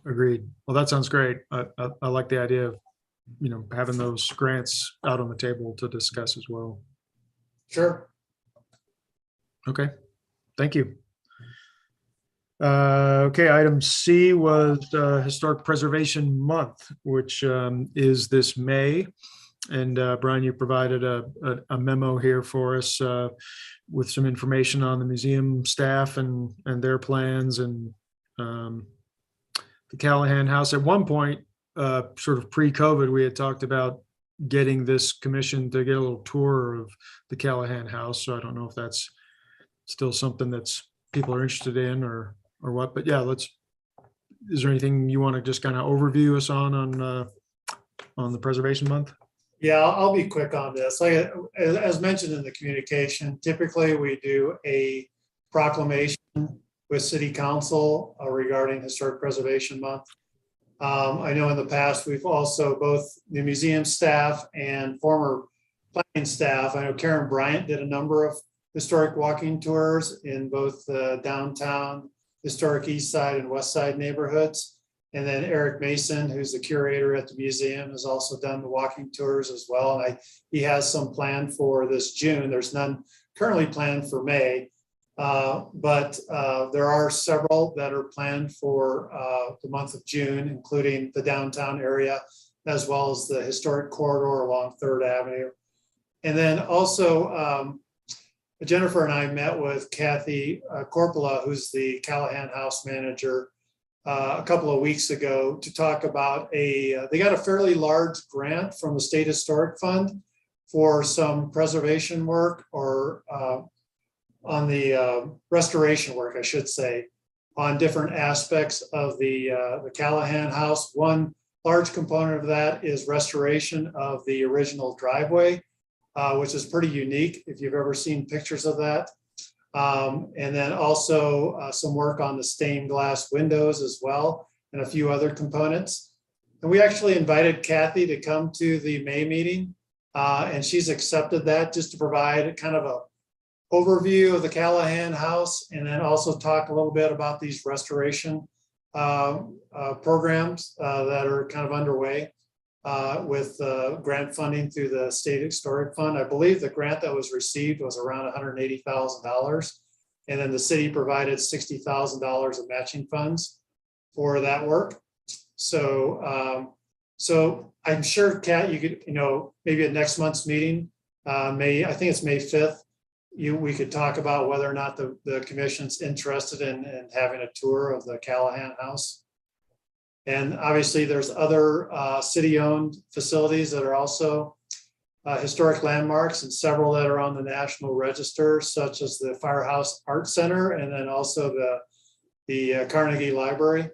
Agreed. Well, that sounds great. I like the idea of, having those grants out on the table to discuss as well. Sure. Okay, thank you. Okay, item C was Historic Preservation Month, which is this May. And Brian, you provided a memo here for us with some information on the museum staff and their plans and the Callahan House. At one point, sort of pre-COVID, we had talked about getting this commission to get a little tour of the Callahan House. So I don't know if that's still something that's people are interested in or what, but yeah, is there anything you want to just kind of overview us on the Preservation Month? Yeah, I'll be quick on this. As mentioned in the communication, typically we do a proclamation with City Council regarding Historic Preservation Month. I know in the past, we've also, both the museum staff and former planning staff, I know Karen Bryant did a number of historic walking tours in both the downtown, historic Eastside and Westside neighborhoods. And then Eric Mason, who's the curator at the museum, has also done the walking tours as well. And he has some planned for this June. There's none currently planned for May, but there are several that are planned for the month of June, including the downtown area, as well as the historic corridor along 3rd Avenue. And then also, Jennifer and I met with Kathy Corpola, who's the Callahan House manager, a couple of weeks ago to talk about they got a fairly large grant from the State Historic Fund for some preservation work or on the restoration work, I should say, on different aspects of the Callahan House. One large component of that is restoration of the original driveway, which is pretty unique if you've ever seen pictures of that. And then also some work on the stained glass windows as well, and a few other components. And we actually invited Kathy to come to the May meeting, and she's accepted that, just to provide kind of a overview of the Callahan House, and then also talk a little bit about these restoration programs that are kind of underway with grant funding through the State Historic Fund. I believe the grant that was received was around $180,000. And then the city provided $60,000 of matching funds for that work. So, so I'm sure, Kat, you could, maybe at next month's meeting, I think it's May 5th, we could talk about whether or not the commission's interested in having a tour of the Callahan House. And obviously there's other city-owned facilities that are also historic landmarks, and several that are on the National Register, such as the Firehouse Art Center, and then also the Carnegie Library.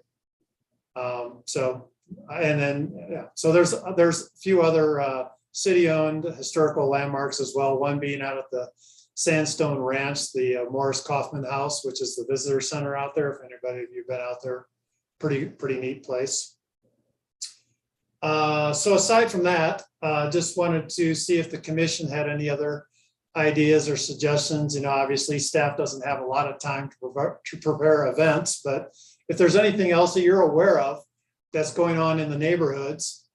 So there's a few other city-owned historical landmarks as well, one being out at the Sandstone Ranch, the Morris Kaufman House, which is the visitor center out there, if anybody of you have been out there. Pretty neat place. So aside from that, just wanted to see if the commission had any other ideas or suggestions. You know, obviously staff doesn't have a lot of time to prepare events, but if there's anything else that you're aware of that's going on in the neighborhoods,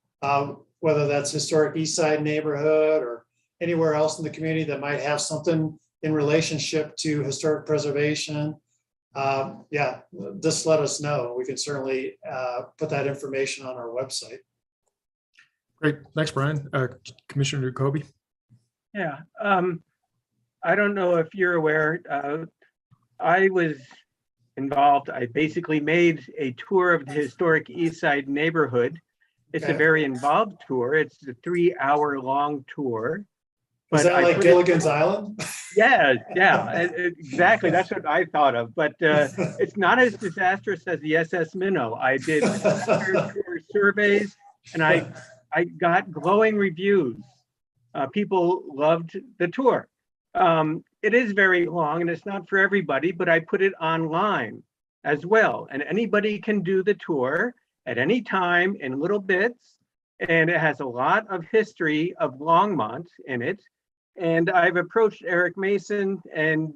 whether that's historic Eastside neighborhood or anywhere else in the community that might have something in relationship to historic preservation, yeah, just let us know. We can certainly put that information on our website. Great. Thanks, Brian. Commissioner Jacoby. Yeah. I don't know if you're aware, I was involved. I basically made a tour of the historic Eastside neighborhood. It's a very involved tour. It's a 3-hour-long tour. Is that like Gilligan's Island? Yeah, exactly. That's what I thought of. But it's not as disastrous as the SS Minnow. I did tour surveys, and I got glowing reviews. People loved the tour. It is very long, and it's not for everybody, but I put it online as well. And anybody can do the tour at any time in little bits. And it has a lot of history of Longmont in it. And I've approached Eric Mason and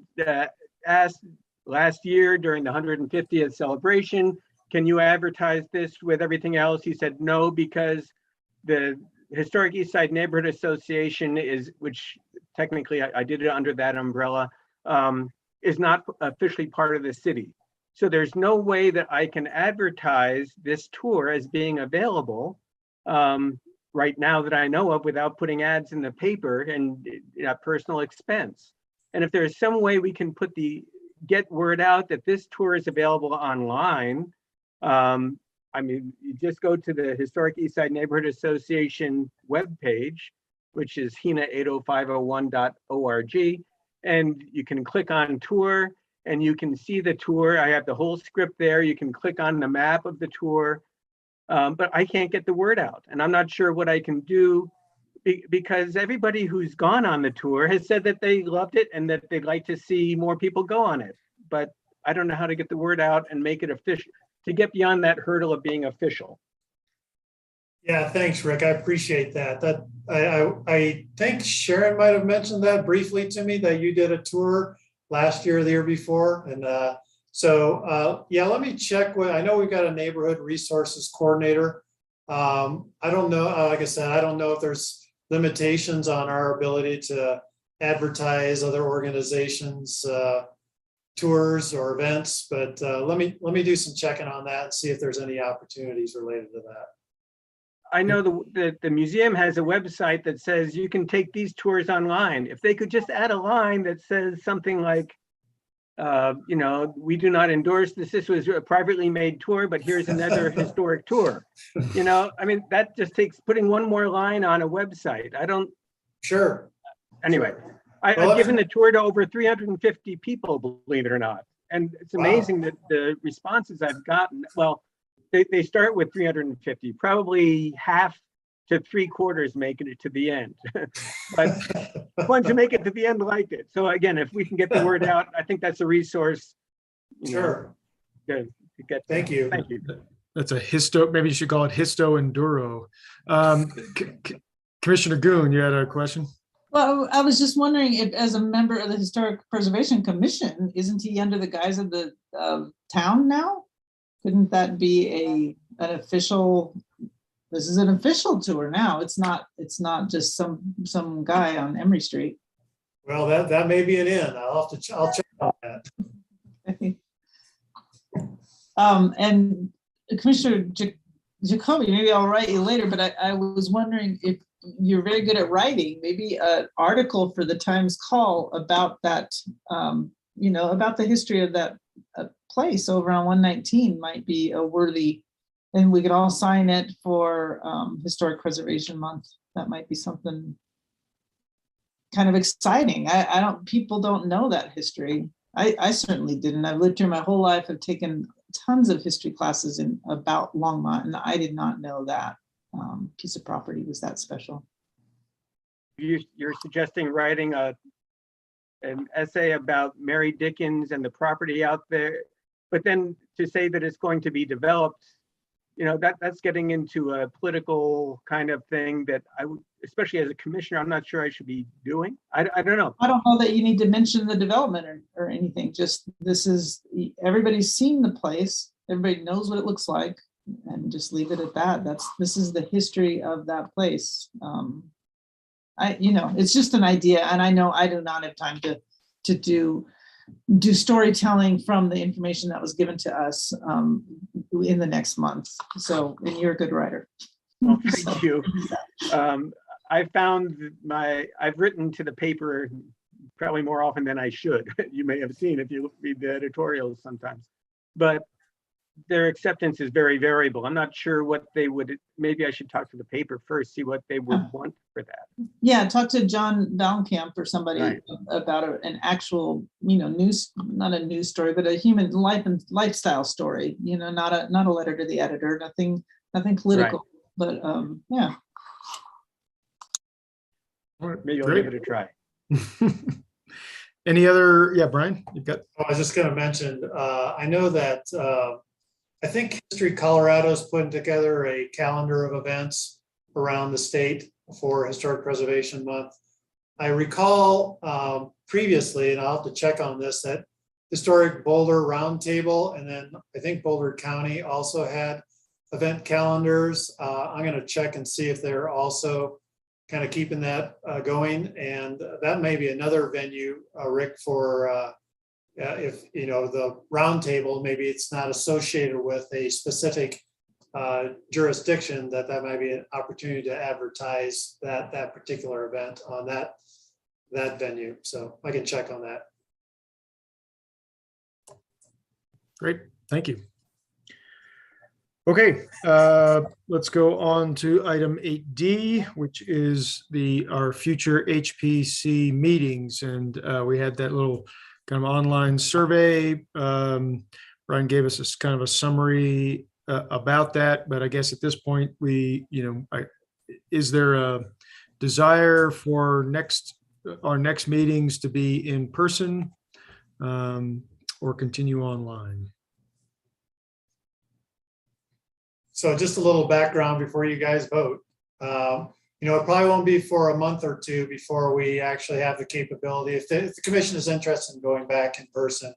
asked last year during the 150th celebration, can you advertise this with everything else? He said no, because the Historic Eastside Neighborhood Association is, which technically I did it under that umbrella, is not officially part of the city. So there's no way that I can advertise this tour as being available right now that I know of without putting ads in the paper and at personal expense. And if there's some way we can get word out that this tour is available online, I mean, you just go to the Historic Eastside Neighborhood Association webpage, which is HINA80501.org, and you can click on tour and you can see the tour. I have the whole script there. You can click on the map of the tour, but I can't get the word out. And I'm not sure what I can do because everybody who's gone on the tour has said that they loved it and that they'd like to see more people go on it. But I don't know how to get the word out and make it official, to get beyond that hurdle of being official. Yeah, thanks, Rick. I appreciate that. I think Sharon might have mentioned that briefly to me, that you did a tour last year or the year before. And yeah, let me check I know we've got a neighborhood resources coordinator. I don't know, like I said, I don't know if there's limitations on our ability to advertise other organizations' tours or events, but let me do some checking on that and see if there's any opportunities related to that. I know the museum has a website that says you can take these tours online. If they could just add a line that says something like, you know, we do not endorse this. This was a privately made tour, but here's another historic tour. You know, I mean, that just takes putting one more line on a website. I don't. Sure. Anyway, I've given the tour to over 350 people, believe it or not. And it's amazing that the responses I've gotten, well, they start with 350, probably half to 3/4 making it to the end. But the ones who make it to the end liked it. So again, if we can get the word out, I think that's a resource. Sure. To get Thank you. Thank you. That's a maybe you should call it histo enduro. Commissioner Goon, you had a question? Well, I was just wondering if, as a member of the Historic Preservation Commission, isn't he under the guise of the town now? Couldn't that be an official? This is an official tour now. It's not just some guy on Emory Street. Well, that may be an in. I'll check on that. And Commissioner Jacoby, maybe I'll write you later, but I was wondering if you're very good at writing, maybe an article for the Times Call about that, you know, about the history of that place over on 119 might be a worthy, and we could all sign it for Historic Preservation Month. That might be something kind of exciting. People don't know that history. I certainly didn't. I've lived here my whole life. I've taken tons of history classes about Longmont, and I did not know that piece of property was that special. You're suggesting writing an essay about Mary Dickens and the property out there, but then to say that it's going to be developed you know, that's getting into a political kind of thing that I would, especially as a commissioner, I'm not sure I should be doing. I don't know. I don't know that you need to mention the development or anything. Just this is, everybody's seen the place. Everybody knows what it looks like, and just leave it at that. This is the history of that place. It's just an idea, and I know I do not have time to do storytelling from the information that was given to us in the next month. So, and you're a good writer. Well, thank you. I found I've written to the paper probably more often than I should. You may have seen if you read the editorials sometimes, but their acceptance is very variable. I'm not sure what they would, maybe I should talk to the paper first, see what they would want for that. Yeah, talk to John Valkamp or somebody Right. about an actual, news, not a news story, but a human life and lifestyle story, not a letter to the editor, nothing political, but yeah. All right, Maybe I'll great. give it a try. Any other, yeah, Brian, you've got. I was just going to mention, I know that I think History Colorado is putting together a calendar of events around the state for Historic Preservation Month. I recall previously, and I'll have to check on this, that Historic Boulder Roundtable, and then I think Boulder County also had event calendars. I'm going to check and see if they're also kind of keeping that going. And that may be another venue, Rick, for if, the roundtable, maybe it's not associated with a specific jurisdiction, that might be an opportunity to advertise that particular event on that venue. So I can check on that. Great, thank you. Okay, let's go on to item 8D, which is our future HPC meetings. And we had that little kind of online survey. Brian gave us this kind of a summary about that, but I guess at this point, is there a desire for our next meetings to be in person or continue online? So just a little background before you guys vote. It probably won't be for a month or two before we actually have the capability. If the commission is interested in going back in person,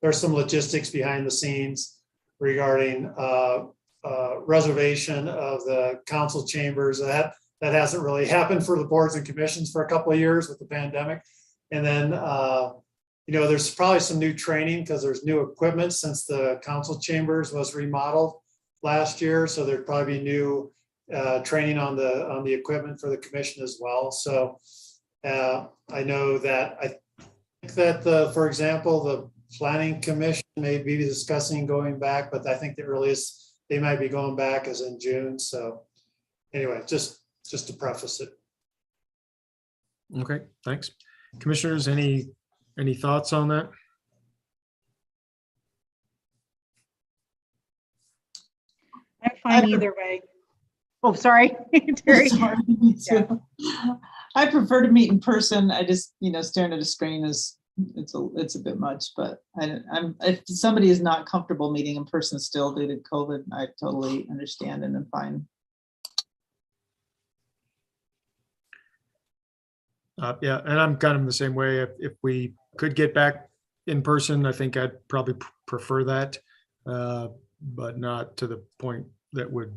there's some logistics behind the scenes regarding reservation of the council chambers. That hasn't really happened for the boards and commissions for a couple of years with the pandemic. And then, there's probably some new training because there's new equipment since the council chambers was remodeled last year. So there'd probably be new training on the equipment for the commission as well. So I know that I think that for example, the planning commission may be discussing going back, but I think the earliest they might be going back is in June. So anyway, just to preface it. Okay, thanks. Commissioners, any thoughts on that? I'm fine either way. Oh, sorry, Terry. Sorry, me too. I prefer to meet in person. I just, staring at a screen is, it's a bit much, but if somebody is not comfortable meeting in person still due to COVID, I totally understand and I'm fine. Yeah, and I'm kind of the same way. If we could get back in person, I think I'd probably prefer that, but not to the point that would.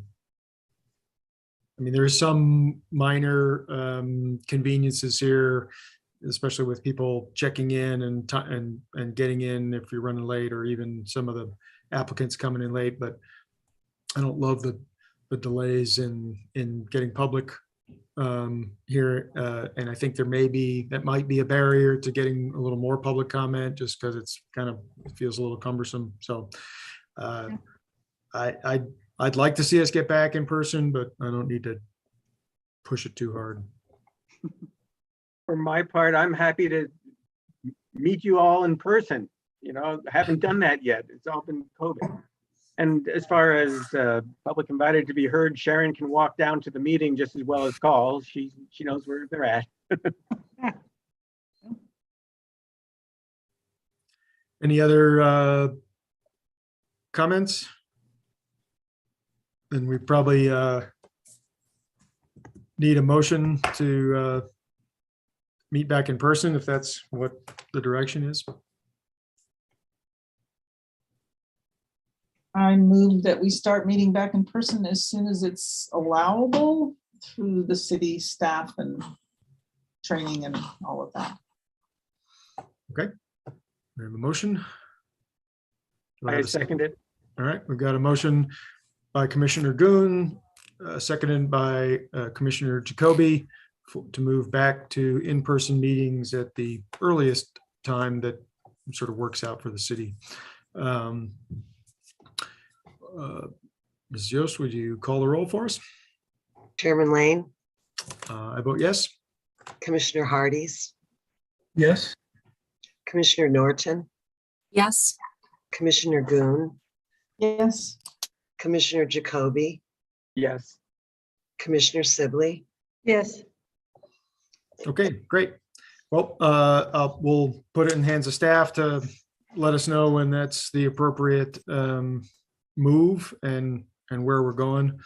I mean, there's some minor conveniences here, especially with people checking in and getting in if you're running late, or even some of the applicants coming in late. But I don't love the delays in getting public here, and I think that might be a barrier to getting a little more public comment, just because it feels a little cumbersome. So I'd like to see us get back in person, but I don't need to push it too hard. For my part, I'm happy to meet you all in person. I haven't done that yet. It's all been COVID. And as far as public invited to be heard, Sharon can walk down to the meeting just as well as call. She knows where they're at. Any other comments? then we probably need a motion to meet back in person, if that's what the direction is. I move that we start meeting back in person as soon as it's allowable through the city staff and training and all of that. Okay. We have a motion. Do I I have a second it. All right, we've got a motion by Commissioner Goon, seconded by Commissioner Jacoby to move back to in-person meetings at the earliest time that sort of works out for the city. Ms. Yost, would you call the roll for us? Chairman Lane, I vote yes. Commissioner Hardees, Yes. Commissioner Norton, Yes. Commissioner Goon, Yes. Commissioner Jacoby, Yes. Commissioner Sibley. Yes. Okay, great. Well, we'll put it in hands of staff to let us know when that's the appropriate move and where we're going.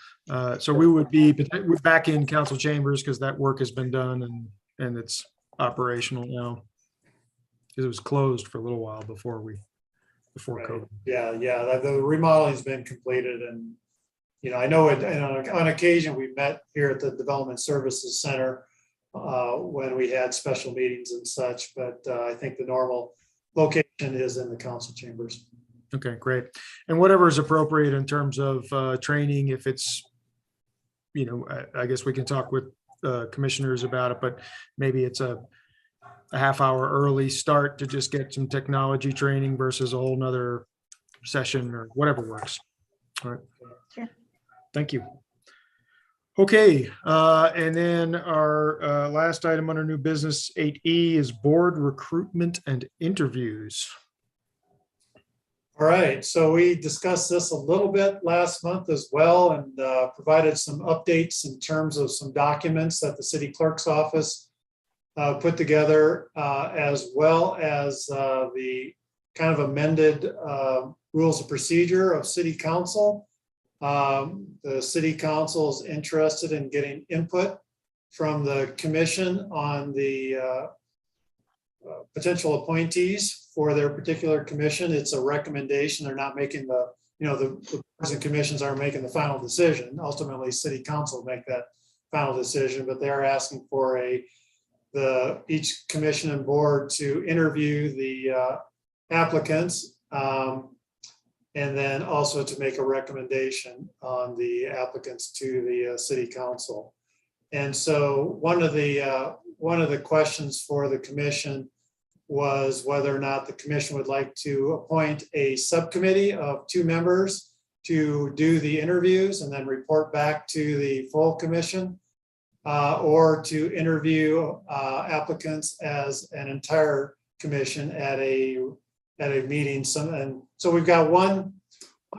So we would be back in council chambers because that work has been done and it's operational now. Because it was closed for a little while before Right. COVID. Yeah, the remodeling's been completed, and I know it, and on occasion we met here at the Development Services Center when we had special meetings and such, but I think the normal location is in the council chambers. Okay, great. And whatever is appropriate in terms of training, if it's, I guess we can talk with commissioners about it, but maybe it's a half hour early start to just get some technology training versus a whole nother session or whatever works. All right. Sure. Thank you. Okay, and then our last item under new business 8E is board recruitment and interviews. All right, so we discussed this a little bit last month as well, and provided some updates in terms of some documents that the city clerk's office put together, as well as the kind of amended rules of procedure of city council. The city council is interested in getting input from the commission on the potential appointees for their particular commission. It's a recommendation. They're not making the boards and commissions aren't making the final decision. Ultimately, city council make that final decision, but they're asking for each commission and board to interview the applicants, and then also to make a recommendation on the applicants to the city council. And so one of the questions for the commission was whether or not the commission would like to appoint a subcommittee of 2 members to do the interviews and then report back to the full commission, or to interview applicants as an entire commission at a meeting. And so we've got one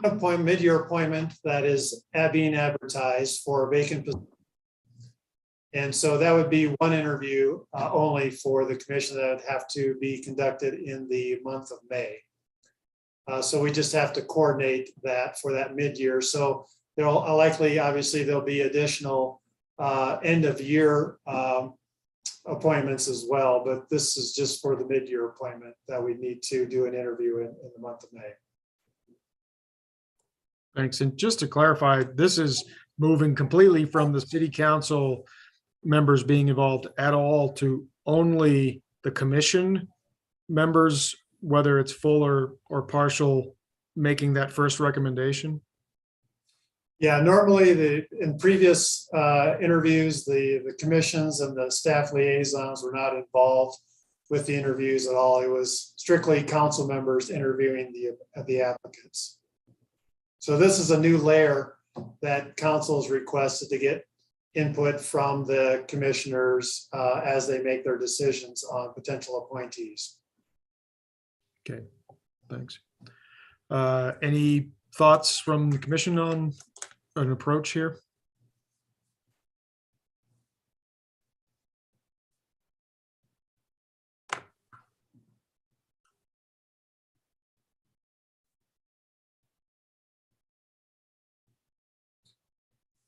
appointment, mid-year appointment that is being advertised for a vacant position. And so that would be one interview only for the commission that would have to be conducted in the month of May. So we just have to coordinate that for that mid-year. So there'll obviously there'll be additional end of year appointments as well, but this is just for the mid-year appointment that we need to do an interview in the month of May. Thanks. And just to clarify, this is moving completely from the city council members being involved at all to only the commission members, whether it's full or partial, making that first recommendation? Yeah, normally in previous interviews, the commissions and the staff liaisons were not involved with the interviews at all. It was strictly council members interviewing the applicants. So this is a new layer that council has requested to get input from the commissioners as they make their decisions on potential appointees. Okay, thanks. Any thoughts from the commission on an approach here?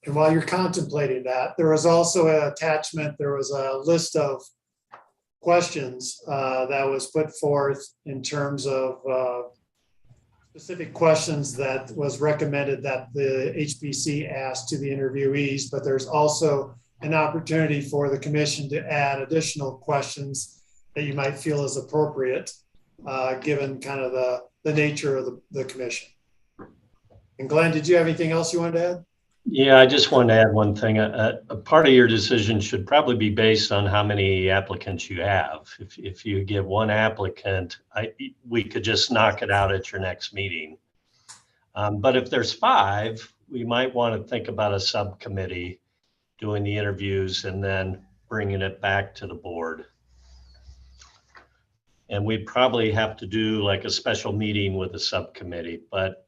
And while you're contemplating that, there was also an attachment, there was a list of questions that was put forth in terms of specific questions that was recommended that the HPC asked to the interviewees, but there's also an opportunity for the commission to add additional questions that you might feel is appropriate, given kind of the nature of the commission. And Glenn, did you have anything else you wanted to add? Yeah, I just wanted to add one thing. A part of your decision should probably be based on how many applicants you have. If you give one applicant, we could just knock it out at your next meeting. But if there's 5, we might want to think about a subcommittee doing the interviews and then bringing it back to the board. And we'd probably have to do like a special meeting with a subcommittee, but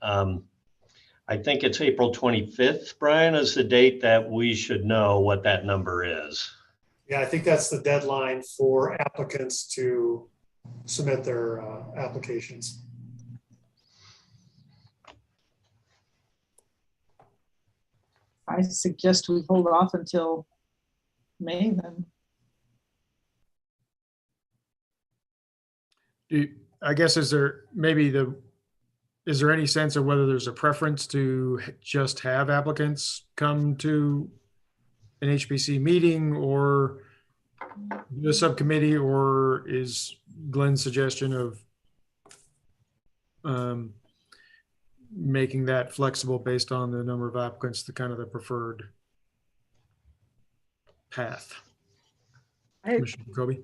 I think it's April 25th, Brian, is the date that we should know what that number is. Yeah, I think that's the deadline for applicants to submit their applications. I suggest we hold off until May then. I guess, is there any sense of whether there's a preference to just have applicants come to an HPC meeting or the subcommittee, or is Glenn's suggestion of making that flexible based on the number of applicants the kind of the preferred path? Commissioner Jacoby?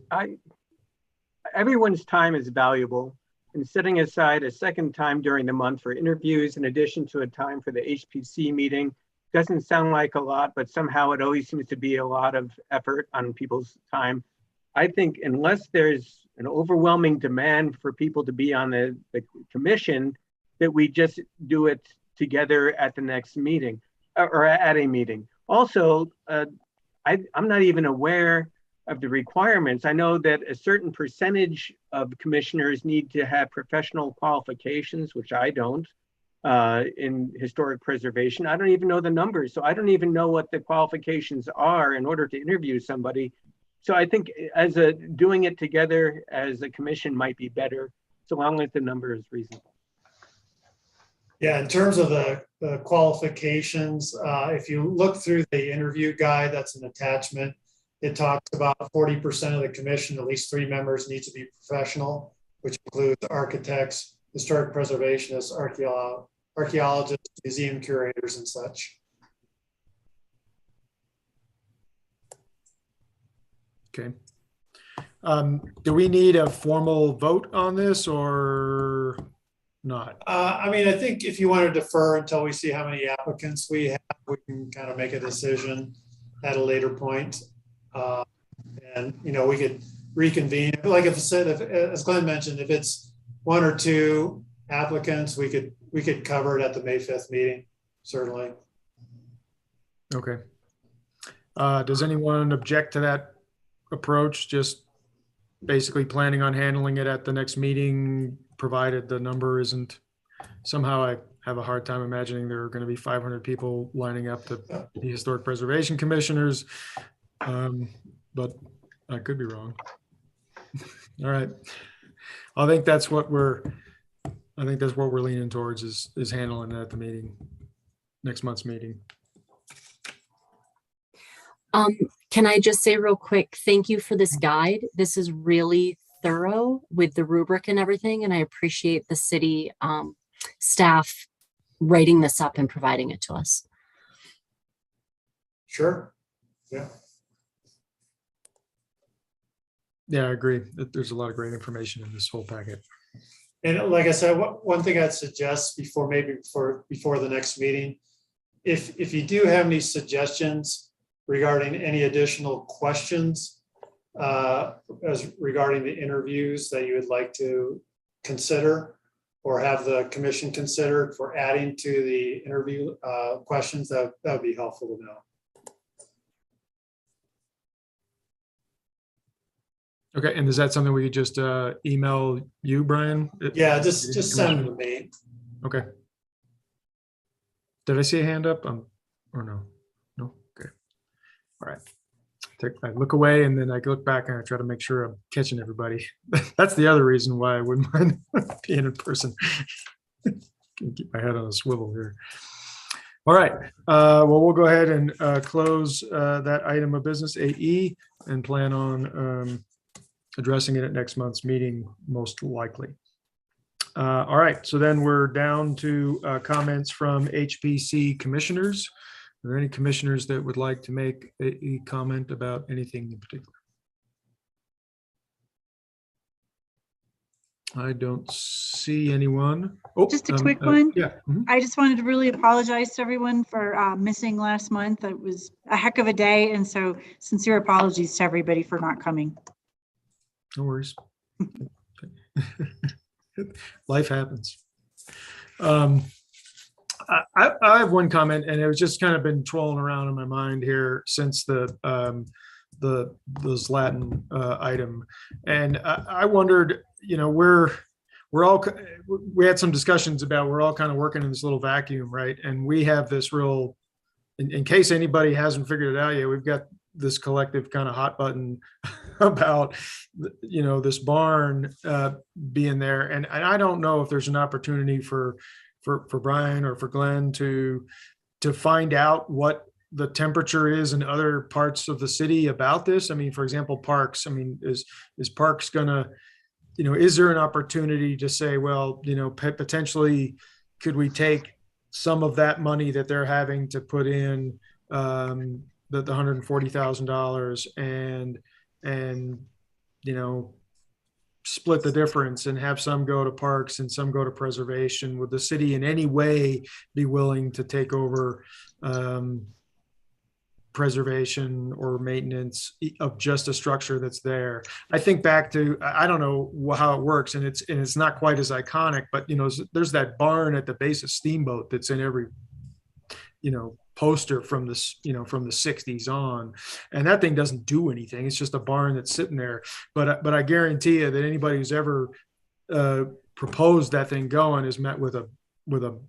Everyone's time is valuable, and setting aside a second time during the month for interviews in addition to a time for the HPC meeting doesn't sound like a lot, but somehow it always seems to be a lot of effort on people's time. I think unless there's an overwhelming demand for people to be on the commission, that we just do it together at the next meeting or at a meeting. Also, I'm not even aware of the requirements. I know that a certain percentage of commissioners need to have professional qualifications, which I don't, in historic preservation. I don't even know the numbers. So I don't even know what the qualifications are in order to interview somebody. So I think doing it together as a commission might be better, so long as the number is reasonable. Yeah, in terms of the qualifications, if you look through the interview guide, that's an attachment. It talks about 40% of the commission, at least 3 members need to be professional, which includes architects, historic preservationists, archaeologists, museum curators, and such. Okay. Do we need a formal vote on this or not? I mean, I think if you want to defer until we see how many applicants we have, we can kind of make a decision at a later point. And, we could reconvene. Like if as Glenn mentioned, if it's 1 or 2 applicants, we could cover it at the May 5th meeting, certainly. Okay. Does anyone object to that approach? Just basically planning on handling it at the next meeting, provided the number isn't somehow. I have a hard time imagining there are going to be 500 people lining up to be historic preservation commissioners. But I could be wrong. All right. I think that's what we're leaning towards is handling that at the meeting, next month's meeting. Can I just say real quick, thank you for this guide. This is really thorough with the rubric and everything, and I appreciate the city staff writing this up and providing it to us. Sure. Yeah. Yeah, I agree. There's a lot of great information in this whole packet. And like I said, one thing I'd suggest before the next meeting, if you do have any suggestions regarding any additional questions as regarding the interviews that you would like to consider or have the commission consider for adding to the interview questions, that would be helpful to know. Okay, and is that something we could just email you, Brian? Yeah, just send them to me. Okay. Did I see a hand up or no? All right. I look away and then I look back and I try to make sure I'm catching everybody. That's the other reason why I wouldn't mind being in person. Can keep my head on a swivel here. All right. Well, we'll go ahead and close that item of business, AE, and plan on addressing it at next month's meeting, most likely. All right. So then we're down to comments from HPC commissioners. Are there any commissioners that would like to make a comment about anything in particular? I don't see anyone. Oh, Just a quick one. Yeah. Mhm. I just wanted to really apologize to everyone for missing last month. It was a heck of a day. And so sincere apologies to everybody for not coming. No worries. Life happens. I have one comment, and it was just kind of been trolling around in my mind here since those Latin item, and I wondered, we had some discussions about we're all kind of working in this little vacuum, right? And we have this real, in case anybody hasn't figured it out yet, we've got this collective kind of hot button about this barn being there, and I don't know if there's an opportunity for Brian or for Glenn to find out what the temperature is in other parts of the city about this. I mean, for example, Parks. I mean, is Parks gonna, is there an opportunity to say, well, potentially could we take some of that money that they're having to put in the $140,000 and split the difference and have some go to Parks and some go to preservation? Would the city in any way be willing to take over preservation or maintenance of just a structure that's there? I think back to, I don't know how it works, and it's not quite as iconic, but there's that barn at the base of Steamboat that's in every poster from this, from the 60s on, and that thing doesn't do anything. It's just a barn that's sitting there. But I guarantee you that anybody who's ever proposed that thing going is met with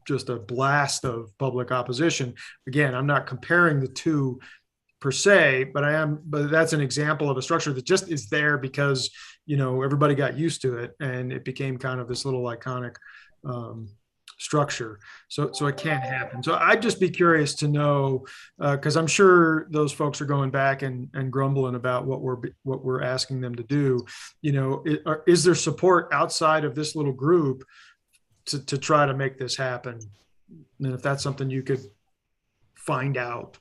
just a blast of public opposition. Again, I'm not comparing the two per se, but that's an example of a structure that just is there because everybody got used to it, and it became kind of this little iconic structure. So it can happen. So I'd just be curious to know, because I'm sure those folks are going back and grumbling about what we're asking them to do. Is there support outside of this little group to try to make this happen? And if that's something you could find out,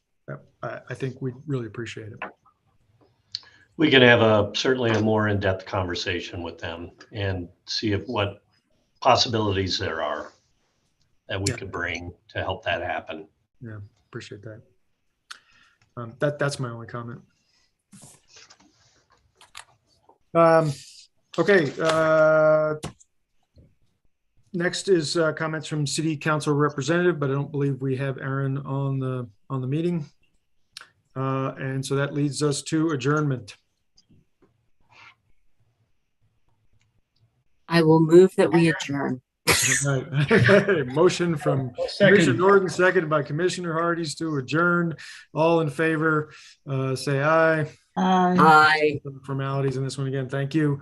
I think we'd really appreciate it. We can have certainly a more in-depth conversation with them and see what possibilities there are that we could bring to help that happen. Yeah, appreciate that. That's my only comment. Okay. Next is comments from City Council representative, but I don't believe we have Aaron on the meeting. And so that leads us to adjournment. I will move that we adjourn. Right. Motion from Commissioner Norton, seconded by Commissioner Hardees to adjourn. All in favor, say aye. Aye. Formalities in this one again. Thank you.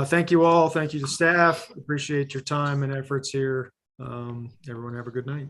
Thank you all. Thank you to staff. Appreciate your time and efforts here. Everyone have a good night.